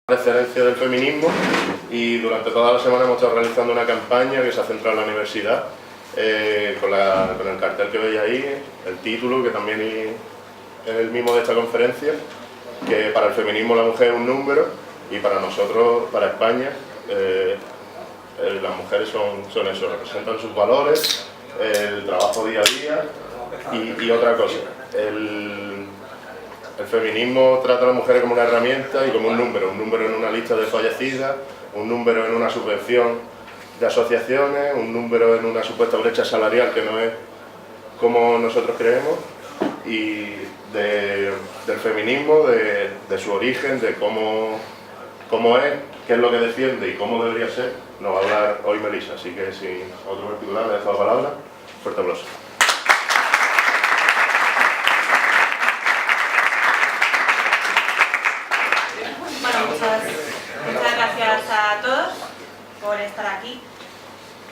Referencia del feminismo, y durante toda la semana hemos estado realizando una campaña que se ha centrado en la universidad con el cartel que veis ahí, el título que también es el mismo de esta conferencia, que para el feminismo la mujer es un número y para nosotros, para España, las mujeres son eso, representan sus valores, el trabajo día a día y otra cosa. El feminismo trata a las mujeres como una herramienta y como un número en una lista de fallecidas, un número en una subvención de asociaciones, un número en una supuesta brecha salarial que no es como nosotros creemos, y del feminismo, de su origen, de cómo es, qué es lo que defiende y cómo debería ser, nos va a hablar hoy Melissa. Así que sin otro particular, le dejo la palabra. Fuerte aplauso. Muchas gracias a todos por estar aquí.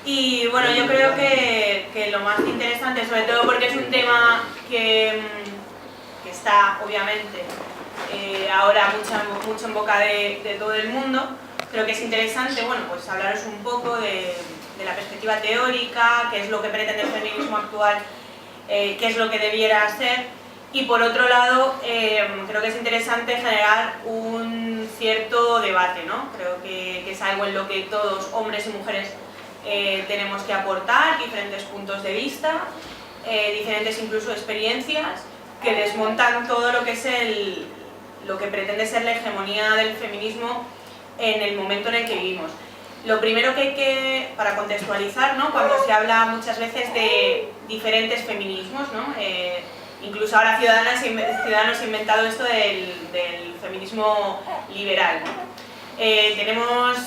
Y bueno, yo creo que lo más interesante, sobre todo porque es un tema que está obviamente ahora mucho en boca de todo el mundo, creo que es interesante, bueno, pues hablaros un poco de la perspectiva teórica, qué es lo que pretende el feminismo actual, qué es lo que debiera ser. Y por otro lado, creo que es interesante generar un cierto debate, ¿no? Creo que es algo en lo que todos, hombres y mujeres, tenemos que aportar diferentes puntos de vista, diferentes incluso experiencias, que desmontan todo lo que es lo que pretende ser la hegemonía del feminismo en el momento en el que vivimos. Lo primero que hay que, para contextualizar, ¿no? Cuando se habla muchas veces de diferentes feminismos, ¿no? Incluso ahora Ciudadanos ha inventado esto del feminismo liberal, ¿no? Tenemos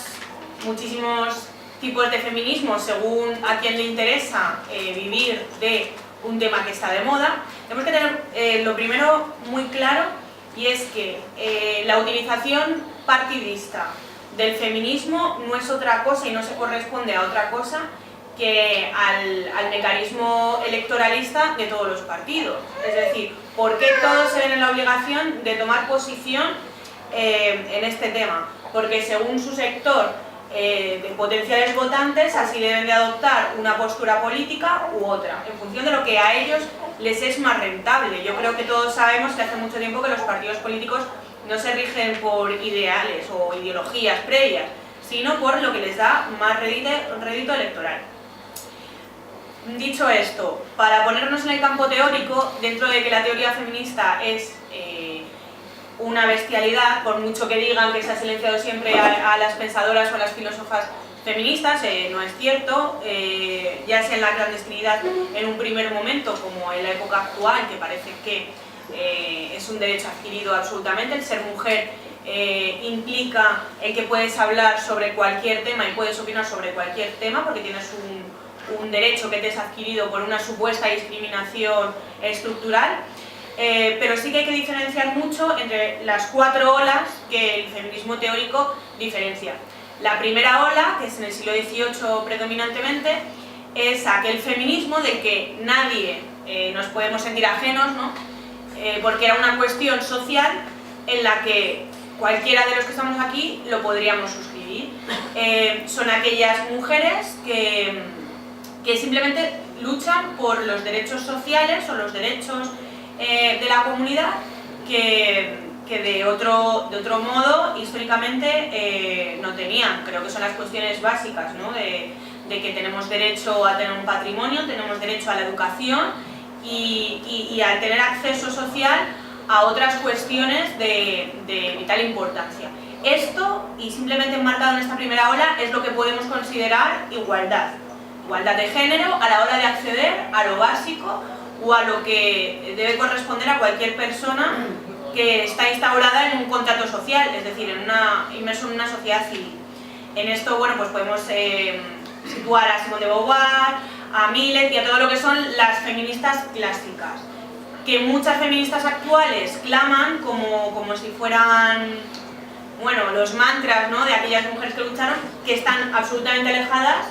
muchísimos tipos de feminismo según a quien le interesa vivir de un tema que está de moda. Tenemos que tener lo primero muy claro, y es que la utilización partidista del feminismo no es otra cosa y no se corresponde a otra cosa que al mecanismo electoralista de todos los partidos. Es decir, ¿por qué todos se ven en la obligación de tomar posición en este tema? Porque según su sector de potenciales votantes, así deben de adoptar una postura política u otra, en función de lo que a ellos les es más rentable. Yo creo que todos sabemos que hace mucho tiempo que los partidos políticos no se rigen por ideales o ideologías previas, sino por lo que les da más rédito electoral. Dicho esto, para ponernos en el campo teórico, dentro de que la teoría feminista es una bestialidad, por mucho que digan que se ha silenciado siempre a las pensadoras o a las filósofas feministas, no es cierto, ya sea en la clandestinidad en un primer momento como en la época actual, que parece que es un derecho adquirido absolutamente. El ser mujer implica el que puedes hablar sobre cualquier tema y puedes opinar sobre cualquier tema porque tienes un derecho que te es adquirido por una supuesta discriminación estructural, pero sí que hay que diferenciar mucho entre las 4 olas que el feminismo teórico diferencia. La primera ola, que es en el siglo XVIII predominantemente, es aquel feminismo del que nadie nos podemos sentir ajenos, ¿no? Porque era una cuestión social en la que cualquiera de los que estamos aquí lo podríamos suscribir. Son aquellas mujeres que simplemente luchan por los derechos sociales o los derechos de la comunidad que de otro modo históricamente no tenían. Creo que son las cuestiones básicas, ¿no? de que tenemos derecho a tener un patrimonio, tenemos derecho a la educación y a tener acceso social a otras cuestiones de vital importancia. Esto, y simplemente enmarcado en esta primera ola, es lo que podemos considerar igualdad. Igualdad de género a la hora de acceder a lo básico o a lo que debe corresponder a cualquier persona que está instaurada en un contrato social, es decir, inmerso en una sociedad civil. En esto, bueno, pues podemos situar a Simone de Beauvoir, a Millet y a todo lo que son las feministas clásicas, que muchas feministas actuales claman como si fueran, bueno, los mantras, ¿no?, de aquellas mujeres que lucharon, que están absolutamente alejadas.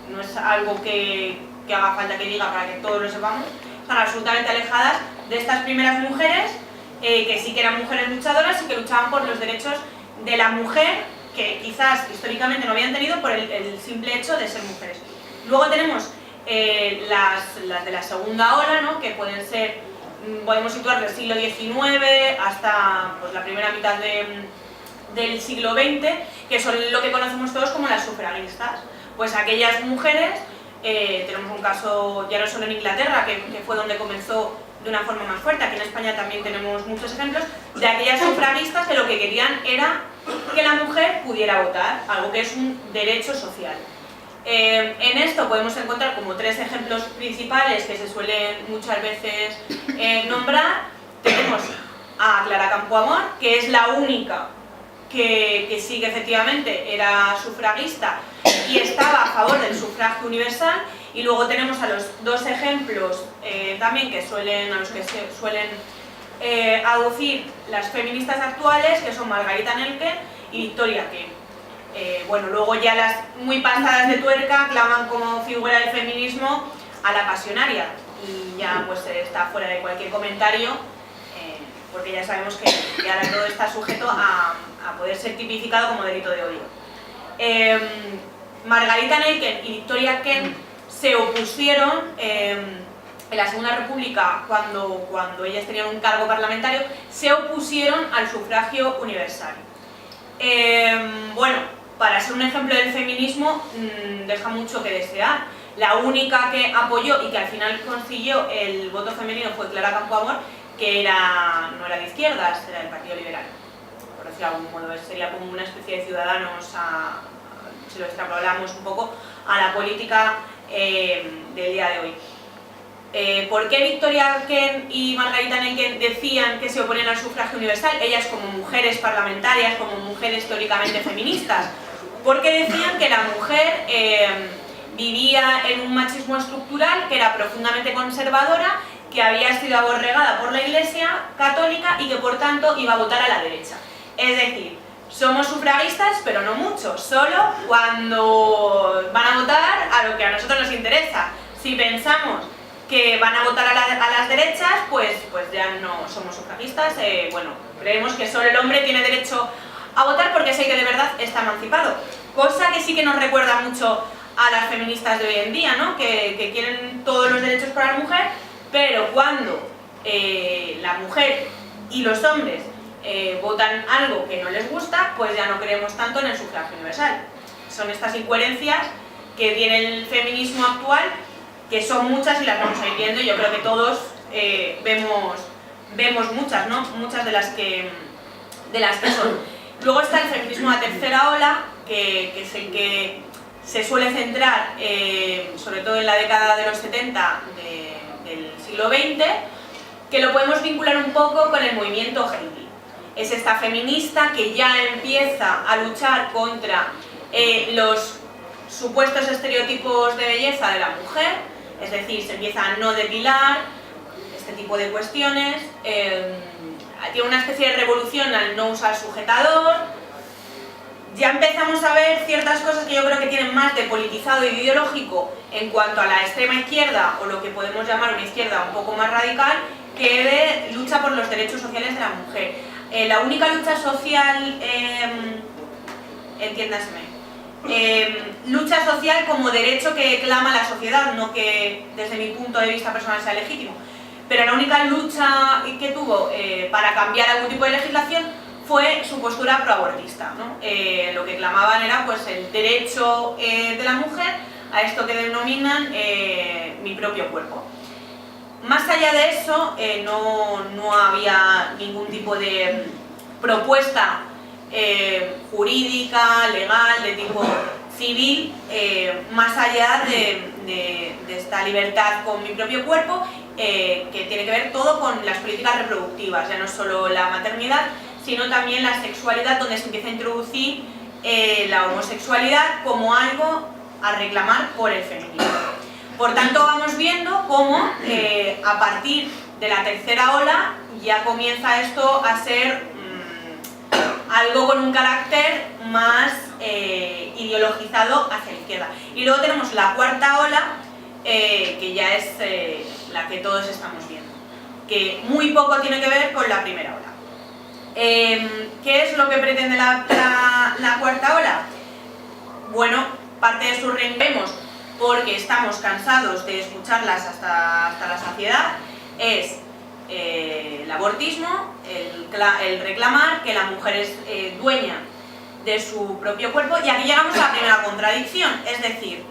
No es algo que haga falta que diga para que todos lo sepamos, están absolutamente alejadas de estas primeras mujeres que sí que eran mujeres luchadoras y que luchaban por los derechos de la mujer que quizás históricamente no habían tenido por el simple hecho de ser mujeres. Luego tenemos las de la segunda ola, ¿no? Que pueden ser, podemos situar del siglo XIX hasta pues, la primera mitad del siglo XX, que son lo que conocemos todos como las sufragistas. Pues aquellas mujeres, tenemos un caso ya no solo en Inglaterra, que fue donde comenzó de una forma más fuerte, aquí en España también tenemos muchos ejemplos, de aquellas sufragistas que lo que querían era que la mujer pudiera votar, algo que es un derecho social. En esto podemos encontrar como tres ejemplos principales que se suelen muchas veces nombrar. Tenemos a Clara Campoamor, que es la única que sí que efectivamente era sufragista y estaba a favor del sufragio universal, y luego tenemos a los dos ejemplos también a los que se suelen aducir las feministas actuales, que son Margarita Nelken y Victoria Kent. Bueno, luego ya las muy pasadas de tuerca claman como figura del feminismo a la pasionaria, y ya pues está fuera de cualquier comentario, porque ya sabemos que ahora todo está sujeto a poder ser tipificado como delito de odio. Margarita Nelken y Victoria Kent se opusieron en la Segunda República, cuando ellas tenían un cargo parlamentario, se opusieron al sufragio universal. Bueno, para ser un ejemplo del feminismo deja mucho que desear. La única que apoyó y que al final consiguió el voto femenino fue Clara Campoamor, que no era de izquierdas, era del Partido Liberal. Por decirlo de algún modo, sería como una especie de ciudadanos, si lo extrapolamos un poco, a la política del día de hoy. ¿Por qué Victoria Kent y Margarita Nelken decían que se oponían al sufragio universal? Ellas como mujeres parlamentarias, como mujeres teóricamente feministas. Porque decían que la mujer vivía en un machismo estructural, que era profundamente conservadora, que había sido aborregada por la Iglesia católica y que por tanto iba a votar a la derecha. Es decir, somos sufragistas, pero no mucho, solo cuando van a votar a lo que a nosotros nos interesa. Si pensamos que van a votar a las derechas, pues ya no somos sufragistas. Bueno, creemos que solo el hombre tiene derecho a votar porque es el que de verdad está emancipado. Cosa que sí que nos recuerda mucho a las feministas de hoy en día, ¿no? Que quieren todos los derechos para la mujer, pero cuando la mujer y los hombres votan algo que no les gusta, pues ya no creemos tanto en el sufragio universal. Son estas incoherencias que tiene el feminismo actual, que son muchas y las vamos a ir viendo. Yo creo que todos vemos muchas, ¿no? Muchas de las que son. Luego está el feminismo de tercera ola, que es el que se suele centrar sobre todo en la década de los 70 del siglo XX, que lo podemos vincular un poco con el movimiento hippie. Es esta feminista que ya empieza a luchar contra los supuestos estereotipos de belleza de la mujer, es decir, se empieza a no depilar, este tipo de cuestiones, tiene una especie de revolución al no usar sujetador. Ya empezamos a ver ciertas cosas que yo creo que tienen más de politizado y de ideológico en cuanto a la extrema izquierda, o lo que podemos llamar una izquierda un poco más radical, que de lucha por los derechos sociales de la mujer. La única lucha social, entiéndaseme, lucha social como derecho que clama la sociedad, no que desde mi punto de vista personal sea legítimo, pero la única lucha que tuvo para cambiar algún tipo de legislación fue su postura proabortista, ¿no? Lo que clamaban era pues el derecho de la mujer a esto que denominan mi propio cuerpo. Más allá de eso, no había ningún tipo de propuesta jurídica, legal, de tipo civil, más allá de esta libertad con mi propio cuerpo, que tiene que ver todo con las políticas reproductivas, ya no solo la maternidad, sino también la sexualidad, donde se empieza a introducir la homosexualidad como algo a reclamar por el feminismo. Por tanto, vamos viendo cómo a partir de la tercera ola ya comienza esto a ser algo con un carácter más ideologizado hacia la izquierda. Y luego tenemos la cuarta ola, que ya es la que todos estamos viendo, que muy poco tiene que ver con la primera ola. ¿Qué es lo que pretende la cuarta ola? Bueno, parte de su vemos, porque estamos cansados de escucharlas hasta la saciedad, es el abortismo, el reclamar que la mujer es dueña de su propio cuerpo, y aquí llegamos a la primera contradicción, es decir,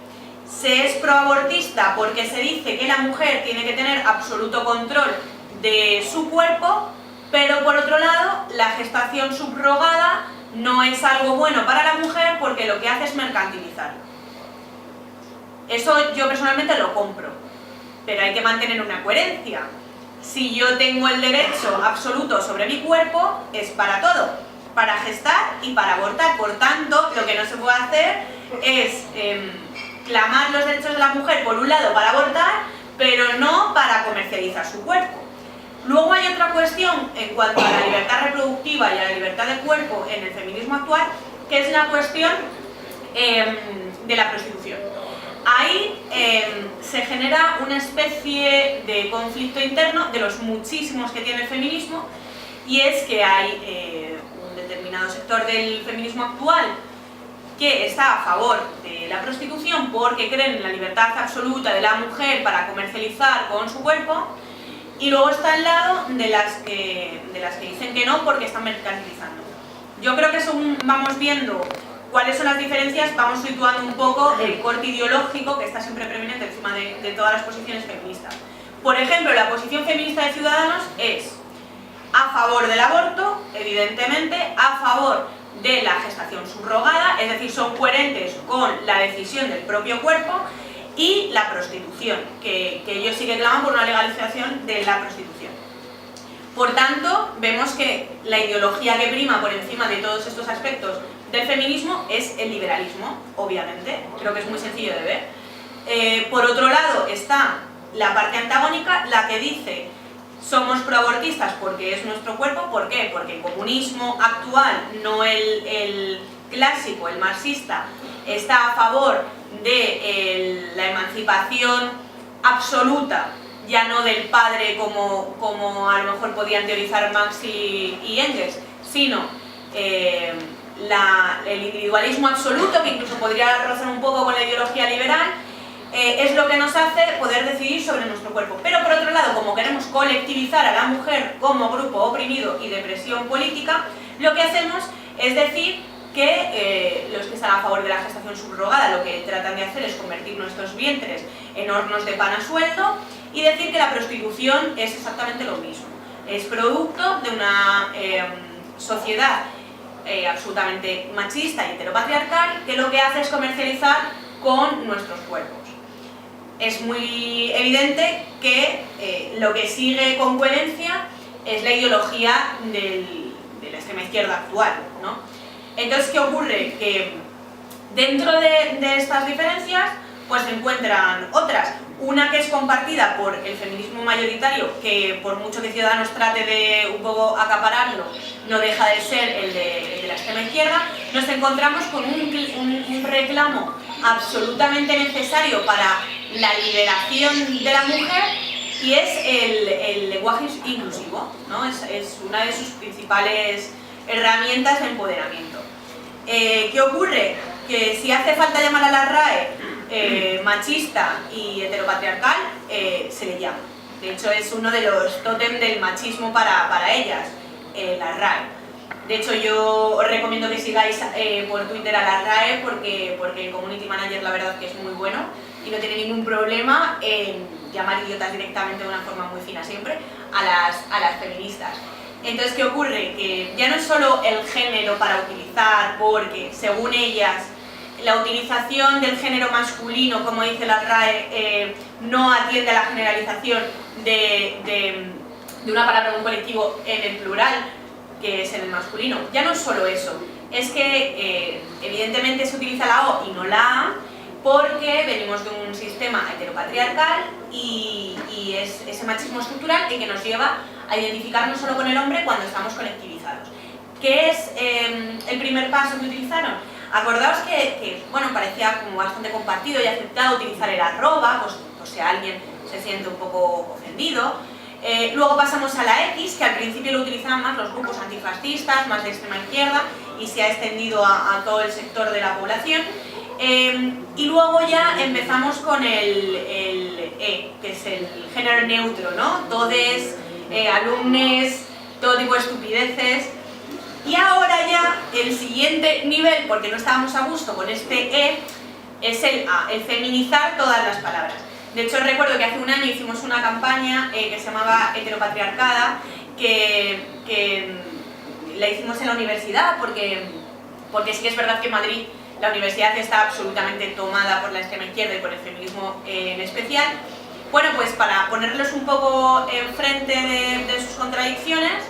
se es proabortista porque se dice que la mujer tiene que tener absoluto control de su cuerpo, pero por otro lado, la gestación subrogada no es algo bueno para la mujer porque lo que hace es mercantilizar. Eso yo personalmente lo compro, pero hay que mantener una coherencia. Si yo tengo el derecho absoluto sobre mi cuerpo, es para todo, para gestar y para abortar. Por tanto, lo que no se puede hacer es clamar los derechos de la mujer, por un lado, para abortar, pero no para comercializar su cuerpo. Luego hay otra cuestión en cuanto a la libertad reproductiva y a la libertad de cuerpo en el feminismo actual, que es la cuestión de la prostitución. Ahí se genera una especie de conflicto interno de los muchísimos que tiene el feminismo, y es que hay un determinado sector del feminismo actual que está a favor de la prostitución porque creen en la libertad absoluta de la mujer para comercializar con su cuerpo, y luego está al lado de las que dicen que no porque están mercantilizando. Yo creo que según vamos viendo cuáles son las diferencias, vamos situando un poco el corte ideológico que está siempre preeminente encima de todas las posiciones feministas. Por ejemplo, la posición feminista de Ciudadanos es a favor del aborto, evidentemente, a favor de la gestación subrogada, es decir, son coherentes con la decisión del propio cuerpo, y la prostitución, que ellos sí que claman por una legalización de la prostitución. Por tanto, vemos que la ideología que prima por encima de todos estos aspectos del feminismo es el liberalismo, obviamente, creo que es muy sencillo de ver. Por otro lado está la parte antagónica, la que dice somos proabortistas porque es nuestro cuerpo. ¿Por qué? Porque el comunismo actual, no el clásico, el marxista, está a favor de la emancipación absoluta, ya no del padre como a lo mejor podían teorizar Marx y Engels, sino el individualismo absoluto, que incluso podría rozar un poco con la ideología liberal, es lo que nos hace poder decidir sobre nuestro cuerpo. Pero por otro lado, como queremos colectivizar a la mujer como grupo oprimido y de presión política, lo que hacemos es decir que los que están a favor de la gestación subrogada lo que tratan de hacer es convertir nuestros vientres en hornos de pan a sueldo, y decir que la prostitución es exactamente lo mismo. Es producto de una sociedad absolutamente machista y heteropatriarcal que lo que hace es comercializar con nuestros cuerpos. Es muy evidente que lo que sigue con coherencia es la ideología de la extrema izquierda actual, ¿no? Entonces, ¿qué ocurre? Que dentro de estas diferencias pues se encuentran otras. Una que es compartida por el feminismo mayoritario, que por mucho que Ciudadanos trate de un poco acapararlo, no deja de ser el de la extrema izquierda. Nos encontramos con un reclamo absolutamente necesario para la liberación de la mujer, y es el lenguaje inclusivo, ¿no? Es una de sus principales herramientas de empoderamiento. ¿Qué ocurre? Que si hace falta llamar a la RAE machista y heteropatriarcal, se le llama. De hecho, es uno de los tótem del machismo para ellas, la RAE. De hecho, yo os recomiendo que sigáis por Twitter a la RAE porque el community manager la verdad que es muy bueno y no tiene ningún problema en llamar idiotas directamente de una forma muy fina siempre a las feministas. Entonces, ¿qué ocurre? Que ya no es solo el género para utilizar, porque según ellas la utilización del género masculino, como dice la RAE, no atiende a la generalización de una palabra de un colectivo en el plural, que es en el masculino. Ya no es solo eso, es que evidentemente se utiliza la O y no la A, porque venimos de un sistema heteropatriarcal y es ese machismo estructural el que nos lleva a identificarnos solo con el hombre cuando estamos colectivizados. ¿Qué es el primer paso que utilizaron? Acordaos que bueno, parecía como bastante compartido y aceptado utilizar el arroba, pues si alguien se siente un poco ofendido. Luego pasamos a la X, que al principio lo utilizaban más los grupos antifascistas, más de extrema izquierda, y se ha extendido a todo el sector de la población. Y luego ya empezamos con el E, que es el género neutro, ¿no? Todes, alumnes, todo tipo de estupideces. Y ahora ya el siguiente nivel, porque no estábamos a gusto con este E, es el A, el feminizar todas las palabras. De hecho recuerdo que hace un año hicimos una campaña que se llamaba Heteropatriarcada, que la hicimos en la universidad, porque sí que es verdad que en Madrid la universidad está absolutamente tomada por la extrema izquierda y por el feminismo en especial. Bueno, pues para ponerlos un poco enfrente de sus contradicciones,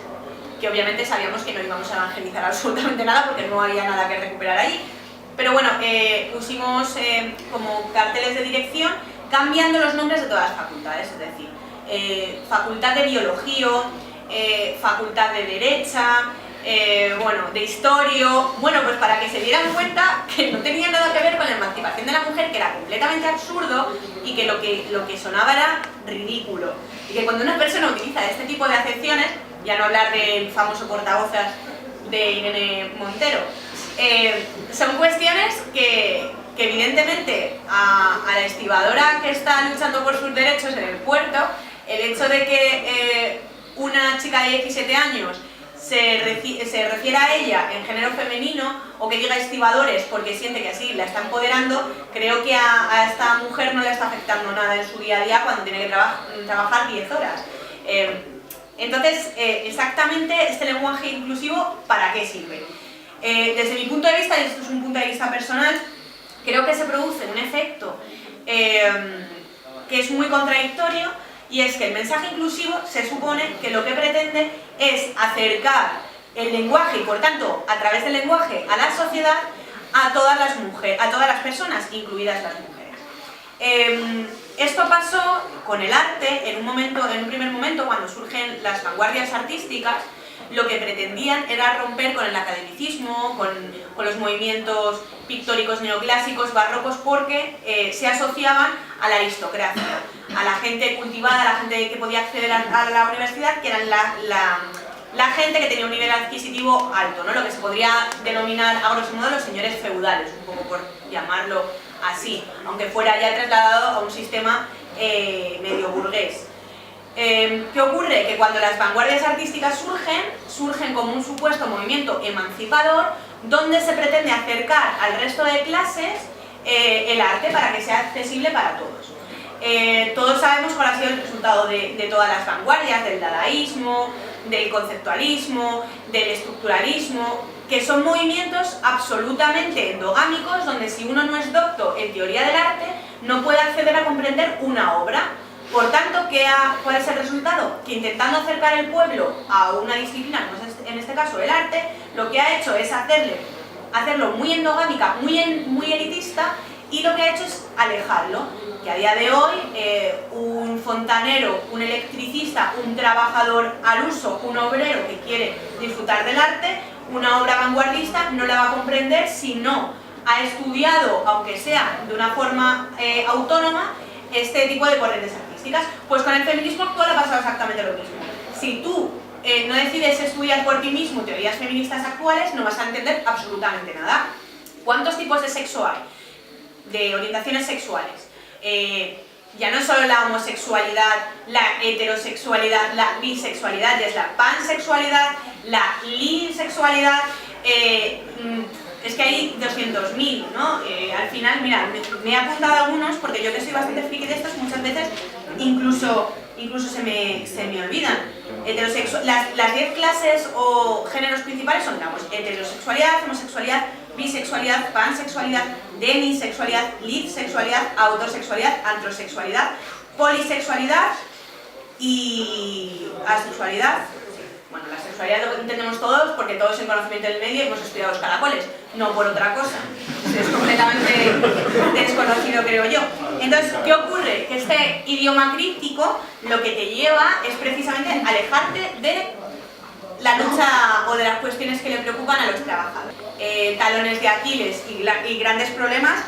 que obviamente sabíamos que no íbamos a evangelizar absolutamente nada porque no había nada que recuperar ahí, pero bueno, pusimos como carteles de dirección cambiando los nombres de todas las facultades, es decir, facultad de biología, facultad de derecha, bueno, de historia, bueno, pues para que se dieran cuenta que no tenía nada que ver con la emancipación de la mujer, que era completamente absurdo y que lo que sonaba era ridículo. Y que cuando una persona utiliza este tipo de acepciones, ya no hablar del famoso portavozas de Irene Montero, son cuestiones que evidentemente a la estibadora que está luchando por sus derechos en el puerto, el hecho de que una chica de 17 años se refiera a ella en género femenino o que diga estibadores porque siente que así la está empoderando, creo que a esta mujer no le está afectando nada en su día a día cuando tiene que trabajar 10 horas. Entonces, exactamente este lenguaje inclusivo, ¿para qué sirve? Desde mi punto de vista, y esto es un punto de vista personal, creo que se produce un efecto que es muy contradictorio, y es que el mensaje inclusivo se supone que lo que pretende es acercar el lenguaje y por tanto a través del lenguaje a la sociedad a todas las mujeres, a todas las personas, incluidas las mujeres. Esto pasó con el arte en un primer momento cuando surgen las vanguardias artísticas. Lo que pretendían era romper con el academicismo, con los movimientos pictóricos neoclásicos, barrocos, porque se asociaban a la aristocracia, a la gente cultivada, a la gente que podía acceder a la universidad, que eran la gente que tenía un nivel adquisitivo alto, ¿no? Lo que se podría denominar a grosso modo los señores feudales, un poco por llamarlo así, aunque fuera ya trasladado a un sistema medio burgués. ¿Qué ocurre? Que cuando las vanguardias artísticas surgen como un supuesto movimiento emancipador donde se pretende acercar al resto de clases el arte para que sea accesible para todos. Todos sabemos cuál ha sido el resultado de todas las vanguardias, del dadaísmo, del conceptualismo, del estructuralismo, que son movimientos absolutamente endogámicos donde si uno no es docto en teoría del arte no puede acceder a comprender una obra. Por tanto, ¿cuál es el resultado? Que intentando acercar el pueblo a una disciplina, como es en este caso el arte, lo que ha hecho es hacerlo muy endogámica, muy elitista, y lo que ha hecho es alejarlo. Que a día de hoy un fontanero, un electricista, un trabajador al uso, un obrero que quiere disfrutar del arte, una obra vanguardista no la va a comprender si no ha estudiado, aunque sea de una forma autónoma, este tipo de corrientes artísticas. Pues con el feminismo actual ha pasado exactamente lo mismo. Si tú no decides estudiar por ti mismo teorías feministas actuales, no vas a entender absolutamente nada. ¿Cuántos tipos de sexo hay? De orientaciones sexuales. Ya no solo la homosexualidad, la heterosexualidad, la bisexualidad, ya es la pansexualidad, la lisexualidad, es que hay 200.000, ¿no? Al final, mira, me he apuntado algunos porque yo que soy bastante friki de estos, muchas veces incluso se me olvidan. Las 10 clases o géneros principales son heterosexualidad, homosexualidad, bisexualidad, pansexualidad, demisexualidad, lisexualidad, autosexualidad, antrosexualidad, polisexualidad y asexualidad. Bueno, la sexualidad lo entendemos todos porque todos en conocimiento del medio hemos estudiado los caracoles, no por otra cosa. Es completamente desconocido, creo yo. Entonces, ¿qué ocurre? Que este idioma críptico lo que te lleva es precisamente alejarte de la lucha o de las cuestiones que le preocupan a los trabajadores. Talones de Aquiles y grandes problemas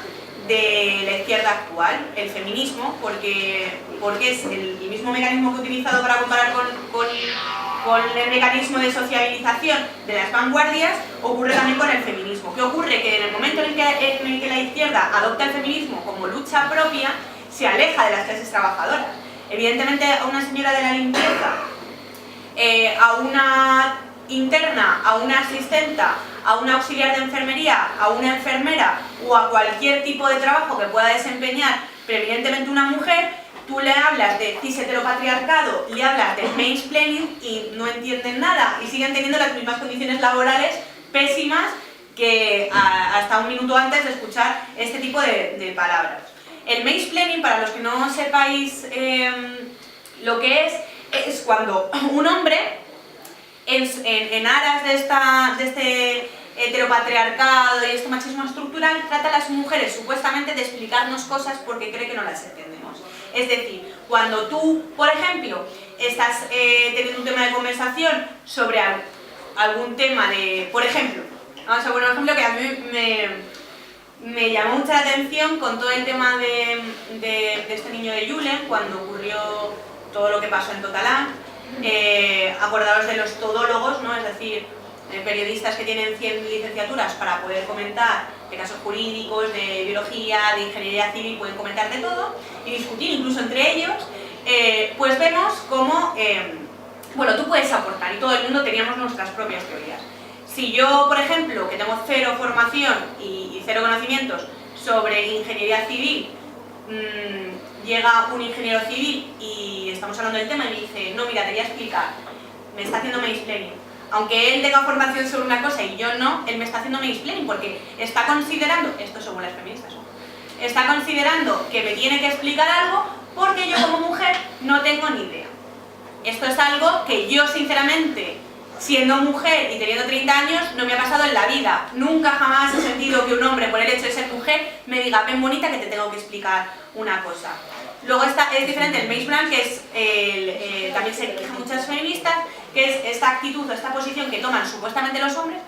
de la izquierda actual, el feminismo, porque es el mismo mecanismo que he utilizado para comparar con el mecanismo de sociabilización de las vanguardias, ocurre también con el feminismo. ¿Qué ocurre? Que en el momento en el que la izquierda adopta el feminismo como lucha propia, se aleja de las clases trabajadoras. Evidentemente, a una señora de la limpieza, a una interna, a una asistenta, a una auxiliar de enfermería, a una enfermera o a cualquier tipo de trabajo que pueda desempeñar preeminentemente una mujer, tú le hablas de cis-heteropatriarcado y hablas de mansplaining y no entienden nada y siguen teniendo las mismas condiciones laborales pésimas que hasta un minuto antes de escuchar este tipo de palabras. El mansplaining, para los que no sepáis lo que es cuando un hombre en aras de este heteropatriarcado y este machismo estructural, trata a las mujeres supuestamente de explicarnos cosas porque cree que no las entendemos. Es decir, cuando tú, por ejemplo, estás teniendo un tema de conversación sobre algún tema de... Por ejemplo, vamos a poner un ejemplo que a mí me llamó mucha la atención con todo el tema de este niño de Julen, cuando ocurrió todo lo que pasó en Totalán. Acordaros de los todólogos, ¿no? Es decir, periodistas que tienen 100 licenciaturas para poder comentar de casos jurídicos, de biología, de ingeniería civil, pueden comentar de todo y discutir incluso entre ellos, pues vemos cómo, bueno, tú puedes aportar y todo el mundo teníamos nuestras propias teorías. Si yo, por ejemplo, que tengo cero formación y cero conocimientos sobre ingeniería civil, llega un ingeniero civil y estamos hablando del tema y me dice, no, mira, te voy a explicar, me está haciendo mansplaining. Aunque él tenga formación sobre una cosa y yo no, él me está haciendo mansplaining porque está considerando, esto según las feministas, está considerando que me tiene que explicar algo porque yo como mujer no tengo ni idea. Esto es algo que yo sinceramente, siendo mujer y teniendo 30 años, no me ha pasado en la vida. Nunca jamás he sentido que un hombre, por el hecho de ser mujer, me diga, ven bonita que te tengo que explicar una cosa. Luego es diferente el mansplaining, que es, también se quejan muchas feministas, que es esta actitud o esta posición que toman supuestamente los hombres,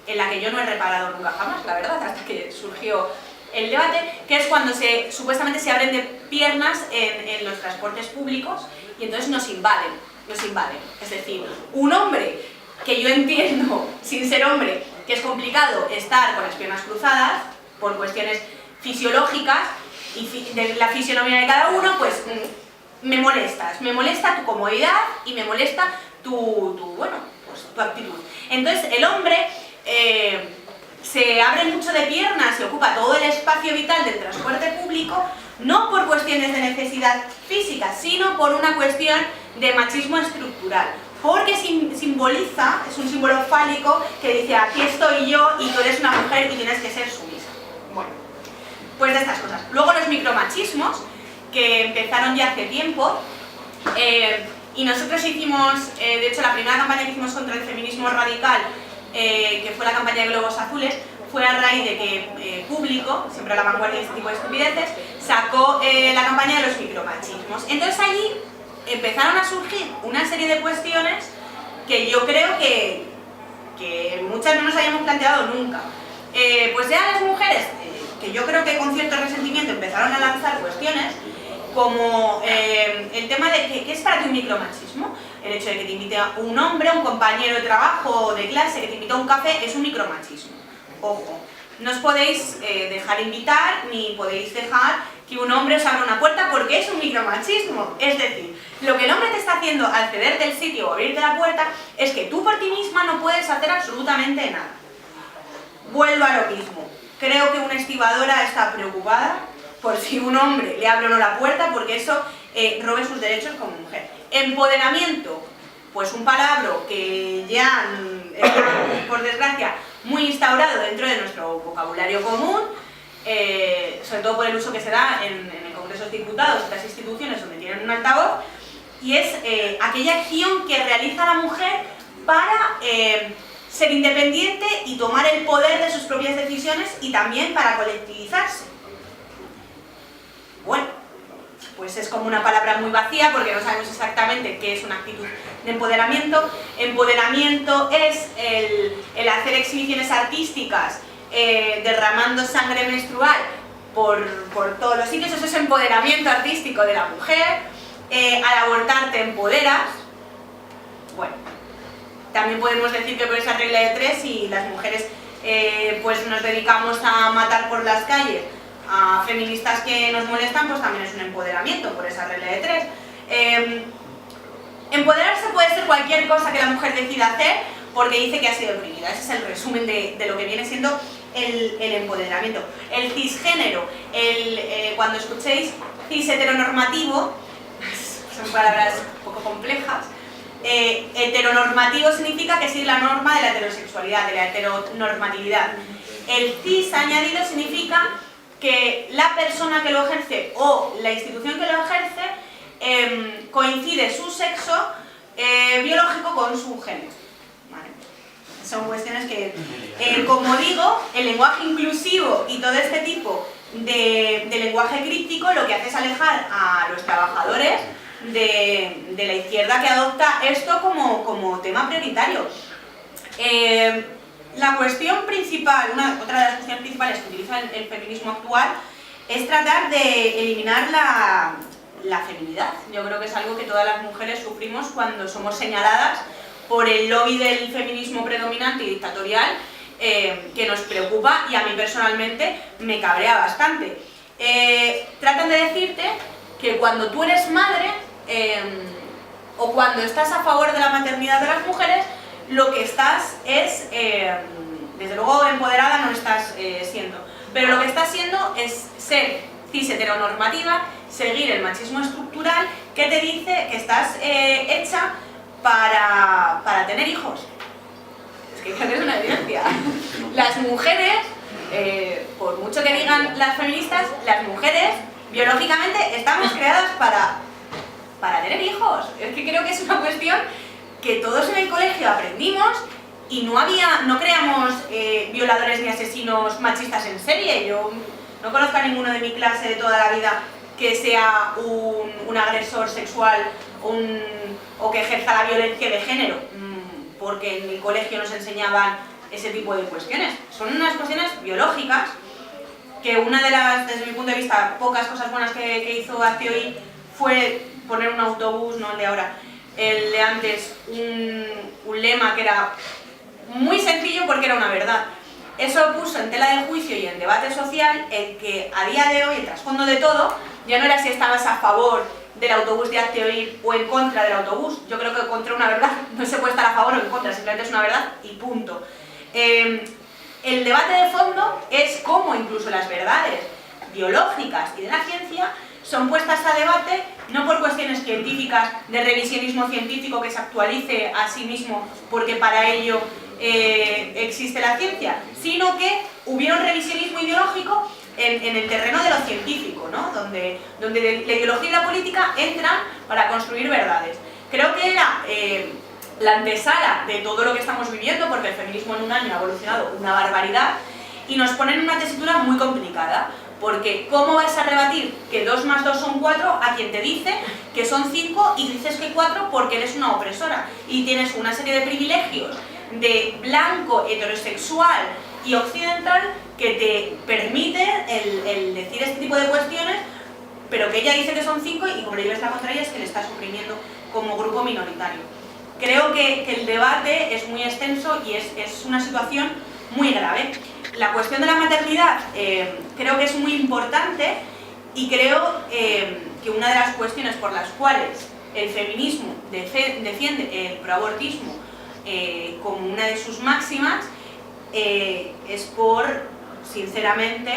en la que yo no he reparado nunca jamás, la verdad, hasta que surgió el debate, que es cuando supuestamente se abren de piernas en los transportes públicos y entonces nos invaden. Es decir, un hombre que yo entiendo, sin ser hombre, que es complicado estar con las piernas cruzadas por cuestiones fisiológicas y de la fisionomía de cada uno, pues me molesta tu comodidad y me molesta tu actitud. Entonces el hombre se abre mucho de piernas y ocupa todo el espacio vital del transporte público, no por cuestiones de necesidad física, sino por una cuestión de machismo estructural. Porque simboliza, es un símbolo fálico que dice, aquí estoy yo y tú eres una mujer y tienes que ser sumisa. Bueno, pues de estas cosas. Luego los micromachismos, que empezaron ya hace tiempo, y nosotros hicimos, de hecho la primera campaña que hicimos contra el feminismo radical, que fue la campaña de Globos Azules, fue a raíz de que Público, siempre a la vanguardia de este tipo de estupideces, sacó la campaña de los micromachismos. Entonces allí empezaron a surgir una serie de cuestiones que yo creo que muchas no nos habíamos planteado nunca. Pues ya las mujeres, que yo creo que con cierto resentimiento empezaron a lanzar cuestiones como el tema de ¿qué es para ti un micromachismo? El hecho de que te invite a un hombre, un compañero de trabajo o de clase, que te invite a un café, es un micromachismo. Ojo, no os podéis dejar invitar ni podéis dejar que un hombre os abra una puerta porque es un micromachismo. Es decir, lo que el hombre te está haciendo al cederte el sitio o abrirte la puerta es que tú por ti misma no puedes hacer absolutamente nada. Vuelvo a lo mismo. Creo que una estibadora está preocupada por si un hombre le abre o no la puerta porque eso robe sus derechos como mujer. Empoderamiento, pues un palabra que ya está, por desgracia, muy instaurado dentro de nuestro vocabulario común, sobre todo por el uso que se da en el Congreso de Diputados, estas instituciones donde tienen un altavoz, y es aquella acción que realiza la mujer para ser independiente y tomar el poder de sus propias decisiones y también para colectivizarse. Bueno, pues es como una palabra muy vacía porque no sabemos exactamente qué es una actitud de empoderamiento. Empoderamiento es el hacer exhibiciones artísticas derramando sangre menstrual por todos los sitios. Eso es empoderamiento artístico de la mujer. Al abortar te empoderas. Bueno, también podemos decir que por esa regla de 3, y las mujeres pues nos dedicamos a matar por las calles a feministas que nos molestan, pues también es un empoderamiento por esa regla de 3. Empoderarse puede ser cualquier cosa que la mujer decida hacer porque dice que ha sido oprimida. Ese es el resumen de lo que viene siendo el empoderamiento. El cisgénero, cuando escuchéis cis heteronormativo, son palabras un poco complejas. Heteronormativo significa que sigue la norma de la heterosexualidad, de la heteronormatividad. El cis añadido significa que la persona que lo ejerce o la institución que lo ejerce coincide su sexo biológico con su género. ¿Vale? Son cuestiones que, como digo, el lenguaje inclusivo y todo este tipo de lenguaje crítico lo que hace es alejar a los trabajadores de la izquierda que adopta esto como tema prioritario. La cuestión principal, otra de las cuestiones principales que utiliza el feminismo actual es tratar de eliminar la feminidad. Yo creo que es algo que todas las mujeres sufrimos cuando somos señaladas por el lobby del feminismo predominante y dictatorial, que nos preocupa y a mí personalmente me cabrea bastante. Tratan de decirte que cuando tú eres madre o cuando estás a favor de la maternidad de las mujeres, lo que estás es, desde luego empoderada no estás siendo, pero lo que estás siendo es ser cis heteronormativa, seguir el machismo estructural que te dice que estás hecha para tener hijos. Es que creo que es una evidencia. Las mujeres, por mucho que digan las feministas, las mujeres biológicamente estamos creadas para tener hijos. Es que creo que es una cuestión que todos en el colegio aprendimos y no creamos violadores ni asesinos machistas en serie. Yo no conozco a ninguno de mi clase de toda la vida que sea un agresor sexual o que ejerza la violencia de género, porque en el colegio nos enseñaban ese tipo de cuestiones. Son unas cuestiones biológicas que una de las, desde mi punto de vista, pocas cosas buenas que hizo Azteoír fue poner un autobús, no el de ahora, el de antes, un lema que era muy sencillo porque era una verdad. Eso puso en tela de juicio y en debate social el que a día de hoy el trasfondo de todo ya no era si estabas a favor del autobús de Azteoír o en contra del autobús. Yo creo que contra una verdad no se puede estar a favor o en contra, simplemente es una verdad y punto. El debate de fondo es cómo incluso las verdades biológicas y de la ciencia son puestas a debate no por cuestiones científicas, de revisionismo científico que se actualice a sí mismo porque para ello existe la ciencia, sino que hubiera un revisionismo ideológico en el terreno de lo científico, ¿no? donde la ideología y la política entran para construir verdades. Creo que era la antesala de todo lo que estamos viviendo, porque el feminismo en un año ha evolucionado una barbaridad y nos ponen en una tesitura muy complicada. Porque ¿cómo vas a rebatir que 2 más 2 son 4 a quien te dice que son 5 y dices que 4 porque eres una opresora? Y tienes una serie de privilegios de blanco, heterosexual y occidental que te permite el decir este tipo de cuestiones, pero que ella dice que son 5 y como le lleves la contraria es que le estás oprimiendo como grupo minoritario. Creo que el debate es muy extenso y es una situación muy grave. La cuestión de la maternidad creo que es muy importante y creo que una de las cuestiones por las cuales el feminismo defiende el proabortismo como una de sus máximas es por, sinceramente,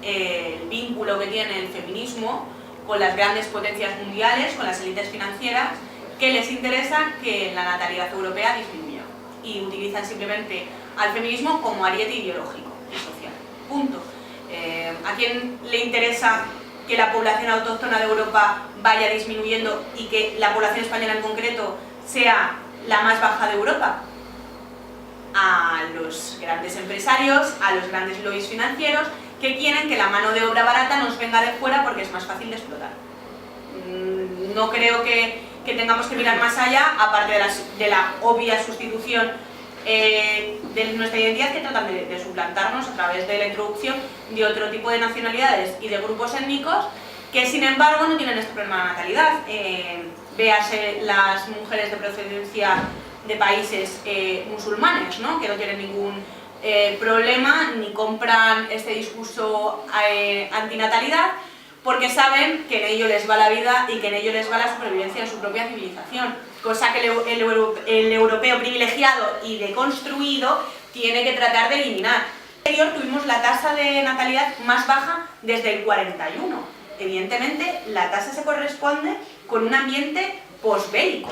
el vínculo que tiene el feminismo con las grandes potencias mundiales, con las élites financieras, que les interesa que la natalidad europea disminuya y utilizan simplemente al feminismo como ariete ideológico y social. Punto. ¿A quién le interesa que la población autóctona de Europa vaya disminuyendo y que la población española en concreto sea la más baja de Europa? A los grandes empresarios, a los grandes lobbies financieros que quieren que la mano de obra barata nos venga de fuera porque es más fácil de explotar. No creo que tengamos que mirar más allá, aparte de la obvia sustitución de nuestra identidad que tratan de suplantarnos a través de la introducción de otro tipo de nacionalidades y de grupos étnicos que sin embargo no tienen este problema de natalidad. Véase las mujeres de procedencia de países musulmanes, ¿no? Que no tienen ningún problema ni compran este discurso antinatalidad porque saben que en ello les va la vida y que en ello les va la supervivencia de su propia civilización, cosa que el europeo privilegiado y deconstruido tiene que tratar de eliminar. En el anterior tuvimos la tasa de natalidad más baja desde el 41. Evidentemente, la tasa se corresponde con un ambiente posbélico.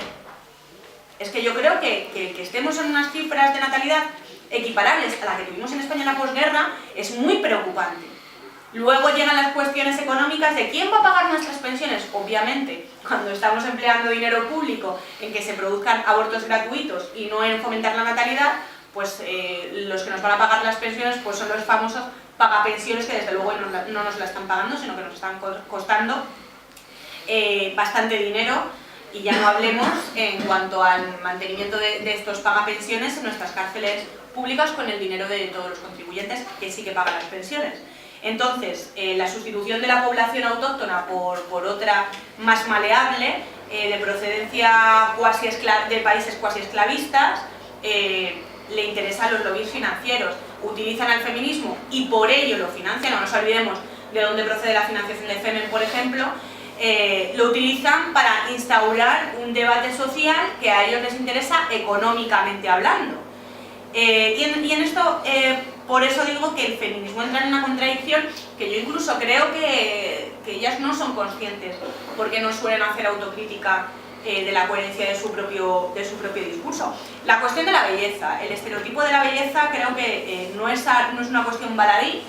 Es que yo creo que estemos en unas cifras de natalidad equiparables a la que tuvimos en España en la posguerra es muy preocupante. Luego llegan las cuestiones económicas de quién va a pagar nuestras pensiones. Obviamente, cuando estamos empleando dinero público en que se produzcan abortos gratuitos y no en fomentar la natalidad, pues los que nos van a pagar las pensiones pues son los famosos pagapensiones que desde luego no nos la están pagando, sino que nos están costando bastante dinero, y ya no hablemos en cuanto al mantenimiento de estos pagapensiones en nuestras cárceles públicas con el dinero de todos los contribuyentes que sí que pagan las pensiones. Entonces, la sustitución de la población autóctona por otra más maleable, de procedencia de países cuasi esclavistas, le interesa a los lobbies financieros. Utilizan al feminismo y por ello lo financian. No nos olvidemos de dónde procede la financiación de Femen, por ejemplo. Lo utilizan para instaurar un debate social que a ellos les interesa económicamente hablando. Y en esto, por eso digo que el feminismo entra en una contradicción que yo incluso creo que ellas no son conscientes, porque no suelen hacer autocrítica de la coherencia de su propio discurso. La cuestión de la belleza, el estereotipo de la belleza creo que no es una cuestión baladí,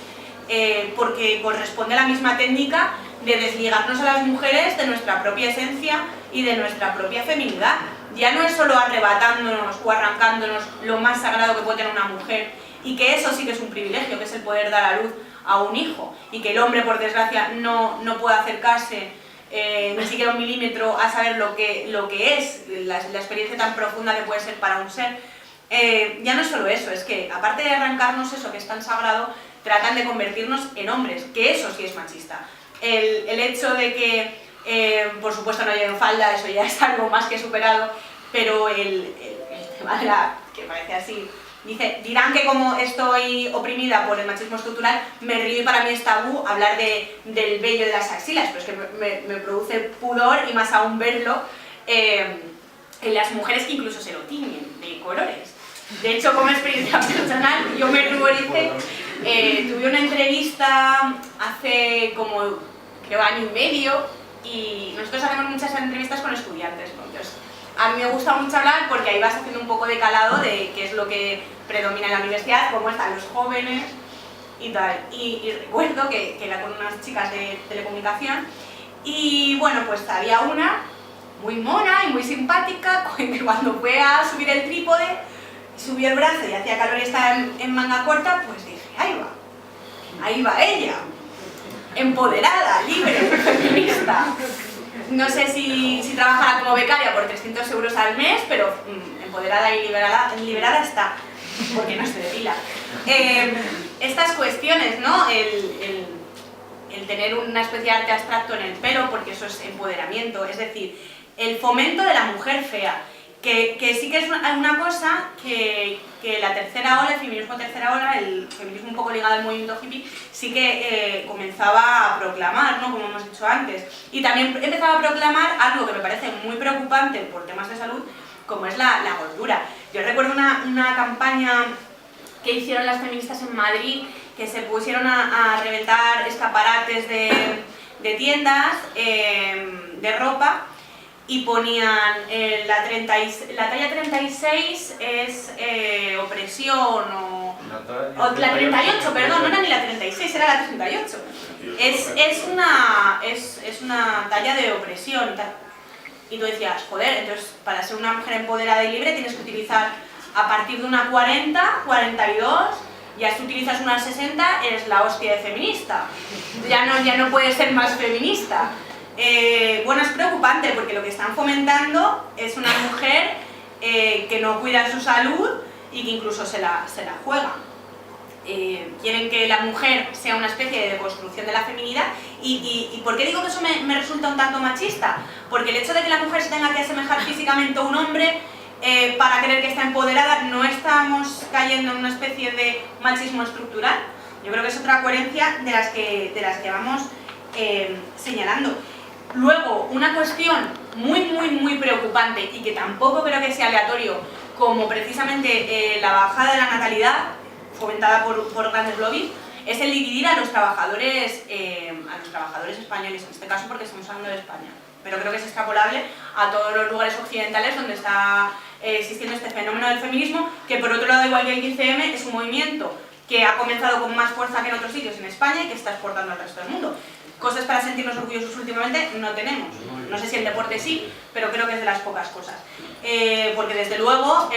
porque corresponde a la misma técnica de desligarnos a las mujeres de nuestra propia esencia y de nuestra propia feminidad. Ya no es solo arrebatándonos o arrancándonos lo más sagrado que puede tener una mujer, y que eso sí que es un privilegio, que es el poder dar a luz a un hijo, y que el hombre, por desgracia, no puede acercarse ni siquiera un milímetro a saber lo que es la experiencia tan profunda que puede ser para un ser. Ya no es solo eso, es que aparte de arrancarnos eso que es tan sagrado, tratan de convertirnos en hombres, que eso sí es machista. El hecho de que, por supuesto, no lleven falda, eso ya es algo más que superado, pero el tema de que parece así, dice, dirán que como estoy oprimida por el machismo estructural, me río y para mí es tabú hablar del vello de las axilas, pero es que me produce pudor, y más aún verlo en las mujeres que incluso se lo tiñen de colores. De hecho, como experiencia personal, yo me ruboricé, tuve una entrevista hace como, creo, año y medio, y nosotros hacemos muchas entrevistas con estudiantes, ¿no? Entonces, a mí me gusta mucho hablar porque ahí vas haciendo un poco de calado de qué es lo que predomina en la universidad, cómo están los jóvenes y tal. Y recuerdo que era con unas chicas de telecomunicación, y bueno, pues había una muy mona y muy simpática que cuando fue a subir el trípode, subió el brazo y hacía calor y estaba en manga corta, pues dije, ahí va ella, empoderada, libre, feminista. No sé si trabajará como becaria por 300 euros al mes, pero empoderada y liberada está, porque no se depila. Estas cuestiones, ¿no? El tener una especie de arte abstracto en el pelo, porque eso es empoderamiento, es decir, el fomento de la mujer fea, que sí que es una cosa que la tercera ola, el feminismo tercera ola, el feminismo un poco ligado al movimiento hippie, sí que comenzaba a proclamar, ¿no? Como hemos dicho antes. Y también empezaba a proclamar algo que me parece muy preocupante por temas de salud, como es la gordura. Yo recuerdo una campaña que hicieron las feministas en Madrid, que se pusieron a reventar escaparates de tiendas de ropa, y ponían la talla 36 es opresión, o la 38, perdón, no era ni la 36, era la 38. Es una talla de opresión y tal. Y tú decías, joder, entonces para ser una mujer empoderada y libre tienes que utilizar a partir de una 40, 42, ya si utilizas una 60 eres la hostia de feminista. Ya no puedes ser más feminista. Bueno, es preocupante porque lo que están fomentando es una mujer que no cuida su salud, y que incluso se la juega. Quieren que la mujer sea una especie de deconstrucción de la feminidad. ¿Y por qué digo que eso me resulta un tanto machista? Porque el hecho de que la mujer se tenga que asemejar físicamente a un hombre para creer que está empoderada, no estamos cayendo en una especie de machismo estructural. Yo creo que es otra coherencia de las que vamos señalando. Luego, una cuestión muy preocupante y que tampoco creo que sea aleatorio, como precisamente la bajada de la natalidad fomentada por grandes lobbies, es el dividir a los trabajadores españoles, en este caso porque estamos hablando de España, pero creo que es extrapolable a todos los lugares occidentales donde está existiendo este fenómeno del feminismo, que por otro lado, igual que el 15M, es un movimiento que ha comenzado con más fuerza que en otros sitios en España y que está exportando al resto del mundo. Cosas para sentirnos orgullosos últimamente no tenemos. No sé si el deporte sí, pero creo que es de las pocas cosas. Porque desde luego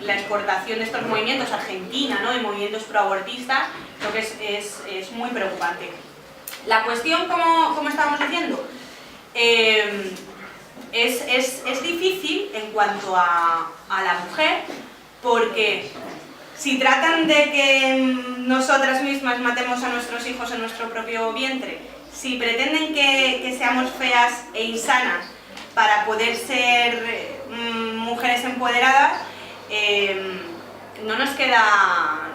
la exportación de estos movimientos, Argentina, ¿no?, de movimientos proabortistas, creo que es muy preocupante. La cuestión, como estábamos diciendo, es difícil en cuanto a la mujer, porque si tratan de que nosotras mismas matemos a nuestros hijos en nuestro propio vientre, si pretenden que seamos feas e insanas para poder ser mujeres empoderadas, no nos queda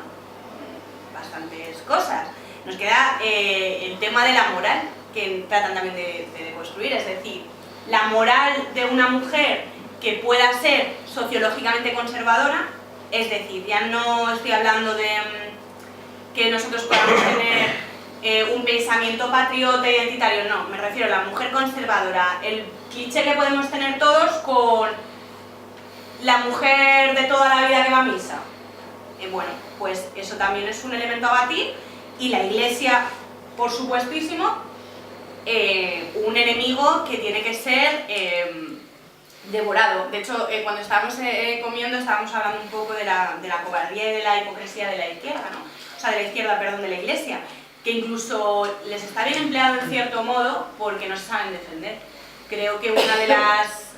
bastantes cosas. Nos queda el tema de la moral, que tratan también de construir, es decir, la moral de una mujer que pueda ser sociológicamente conservadora, es decir, ya no estoy hablando de que nosotros podamos tener un pensamiento patriota, identitario, no, me refiero a la mujer conservadora, el cliché que podemos tener todos con la mujer de toda la vida que va a misa. Bueno, pues eso también es un elemento a batir, y la Iglesia, por supuestísimo, un enemigo que tiene que ser devorado. De hecho, cuando estábamos comiendo estábamos hablando un poco de la cobardía y de la hipocresía de la izquierda, ¿no? O sea, de la izquierda, perdón, de la Iglesia, que incluso les está bien empleado en cierto modo porque no se saben defender. Creo que una de las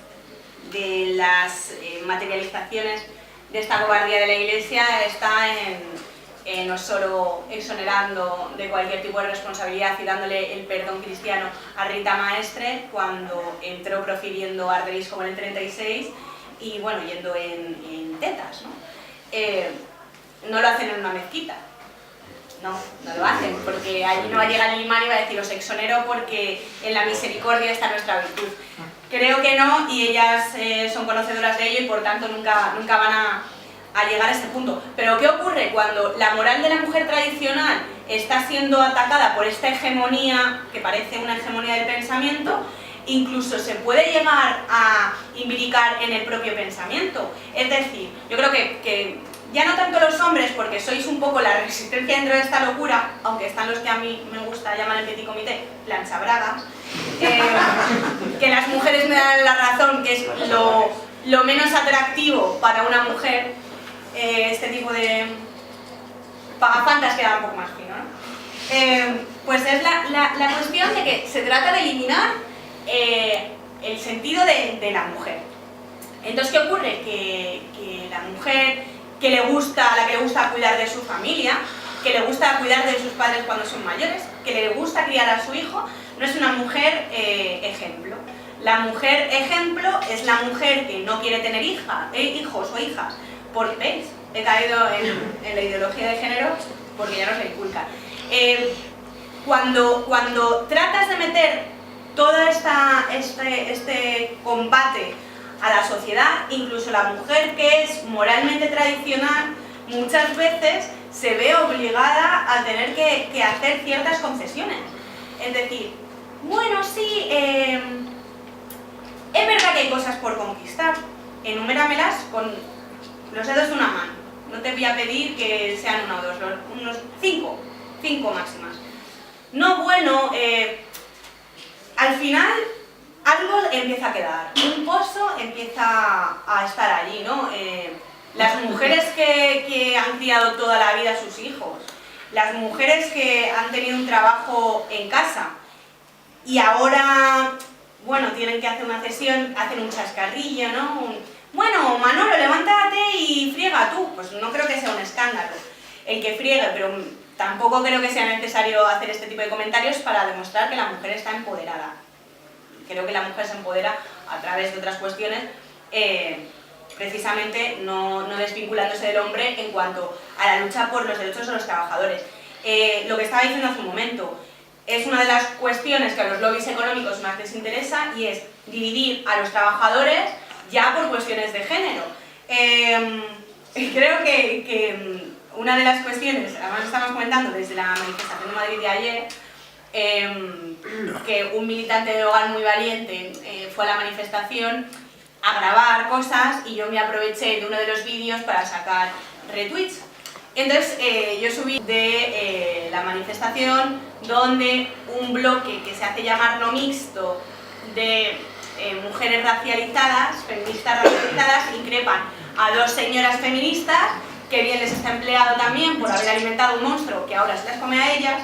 materializaciones de esta cobardía de la Iglesia está en no solo exonerando de cualquier tipo de responsabilidad y dándole el perdón cristiano a Rita Maestre cuando entró profiriendo arderisco en el 36 y bueno, yendo en tetas, ¿no? No lo hacen en una mezquita. No lo hacen, porque allí no va a llegar el imán y va a decir: os exonero porque en la misericordia está nuestra virtud. Creo que no, y ellas son conocedoras de ello y por tanto nunca van a llegar a este punto. Pero ¿qué ocurre cuando la moral de la mujer tradicional está siendo atacada por esta hegemonía, que parece una hegemonía del pensamiento? Incluso se puede llegar a imbricar en el propio pensamiento. Es decir, yo creo que ya no tanto los hombres, porque sois un poco la resistencia dentro de esta locura, aunque están los que a mí me gusta llamar el petit comité planchabragas, que las mujeres me dan la razón, que es lo menos atractivo para una mujer, este tipo de pagafantas queda un poco más fino, ¿no? Pues es la cuestión de que se trata de eliminar el sentido de la mujer. Entonces, ¿qué ocurre? Que la mujer a la que le gusta cuidar de su familia, que le gusta cuidar de sus padres cuando son mayores, que le gusta criar a su hijo, no es una mujer ejemplo. La mujer ejemplo es la mujer que no quiere tener hijos o hijas, porque, ¿veis? He caído en la ideología de género porque ya no se inculca. Cuando tratas de meter todo este combate a la sociedad, incluso la mujer que es moralmente tradicional, muchas veces se ve obligada a tener que hacer ciertas concesiones. Es decir, bueno, sí, es verdad que hay cosas por conquistar, enuméramelas con los dedos de una mano. No te voy a pedir que sean una o dos, unos 5 máximas. No, bueno, al final algo empieza a quedar, un pozo empieza a estar allí, ¿no? Las mujeres que han criado toda la vida a sus hijos, las mujeres que han tenido un trabajo en casa y ahora, bueno, tienen que hacer una cesión, hacen un chascarrillo, ¿no? bueno, Manolo, levántate y friega tú. Pues no creo que sea un escándalo el que friegue, pero tampoco creo que sea necesario hacer este tipo de comentarios para demostrar que la mujer está empoderada. Creo que la mujer se empodera a través de otras cuestiones, precisamente no desvinculándose del hombre en cuanto a la lucha por los derechos de los trabajadores. Lo que estaba diciendo hace un momento, es una de las cuestiones que a los lobbies económicos más les interesa, y es dividir a los trabajadores ya por cuestiones de género. Creo que una de las cuestiones, además estamos comentando desde la manifestación de Madrid de ayer, que un militante de Hogar muy valiente fue a la manifestación a grabar cosas y yo me aproveché de uno de los vídeos para sacar retweets. Entonces yo subí de la manifestación donde un bloque que se hace llamar No Mixto de mujeres racializadas, feministas racializadas, increpan a dos señoras feministas, que bien les está empleado también por haber alimentado un monstruo que ahora se las come a ellas.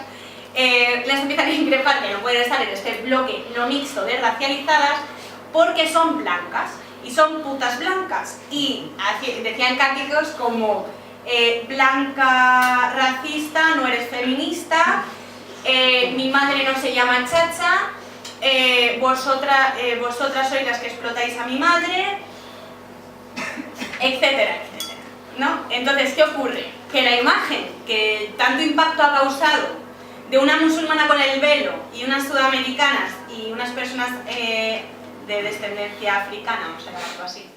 Les empiezan a increpar que no pueden estar en este bloque no mixto de racializadas porque son blancas y son putas blancas, y decían cánticos como blanca racista, no eres feminista, mi madre no se llama Chacha, vosotras sois las que explotáis a mi madre, etcétera, etcétera, ¿no? Entonces, ¿qué ocurre? Que la imagen que tanto impacto ha causado de una musulmana con el velo y unas sudamericanas y unas personas de descendencia africana, vamos a llamarlo así,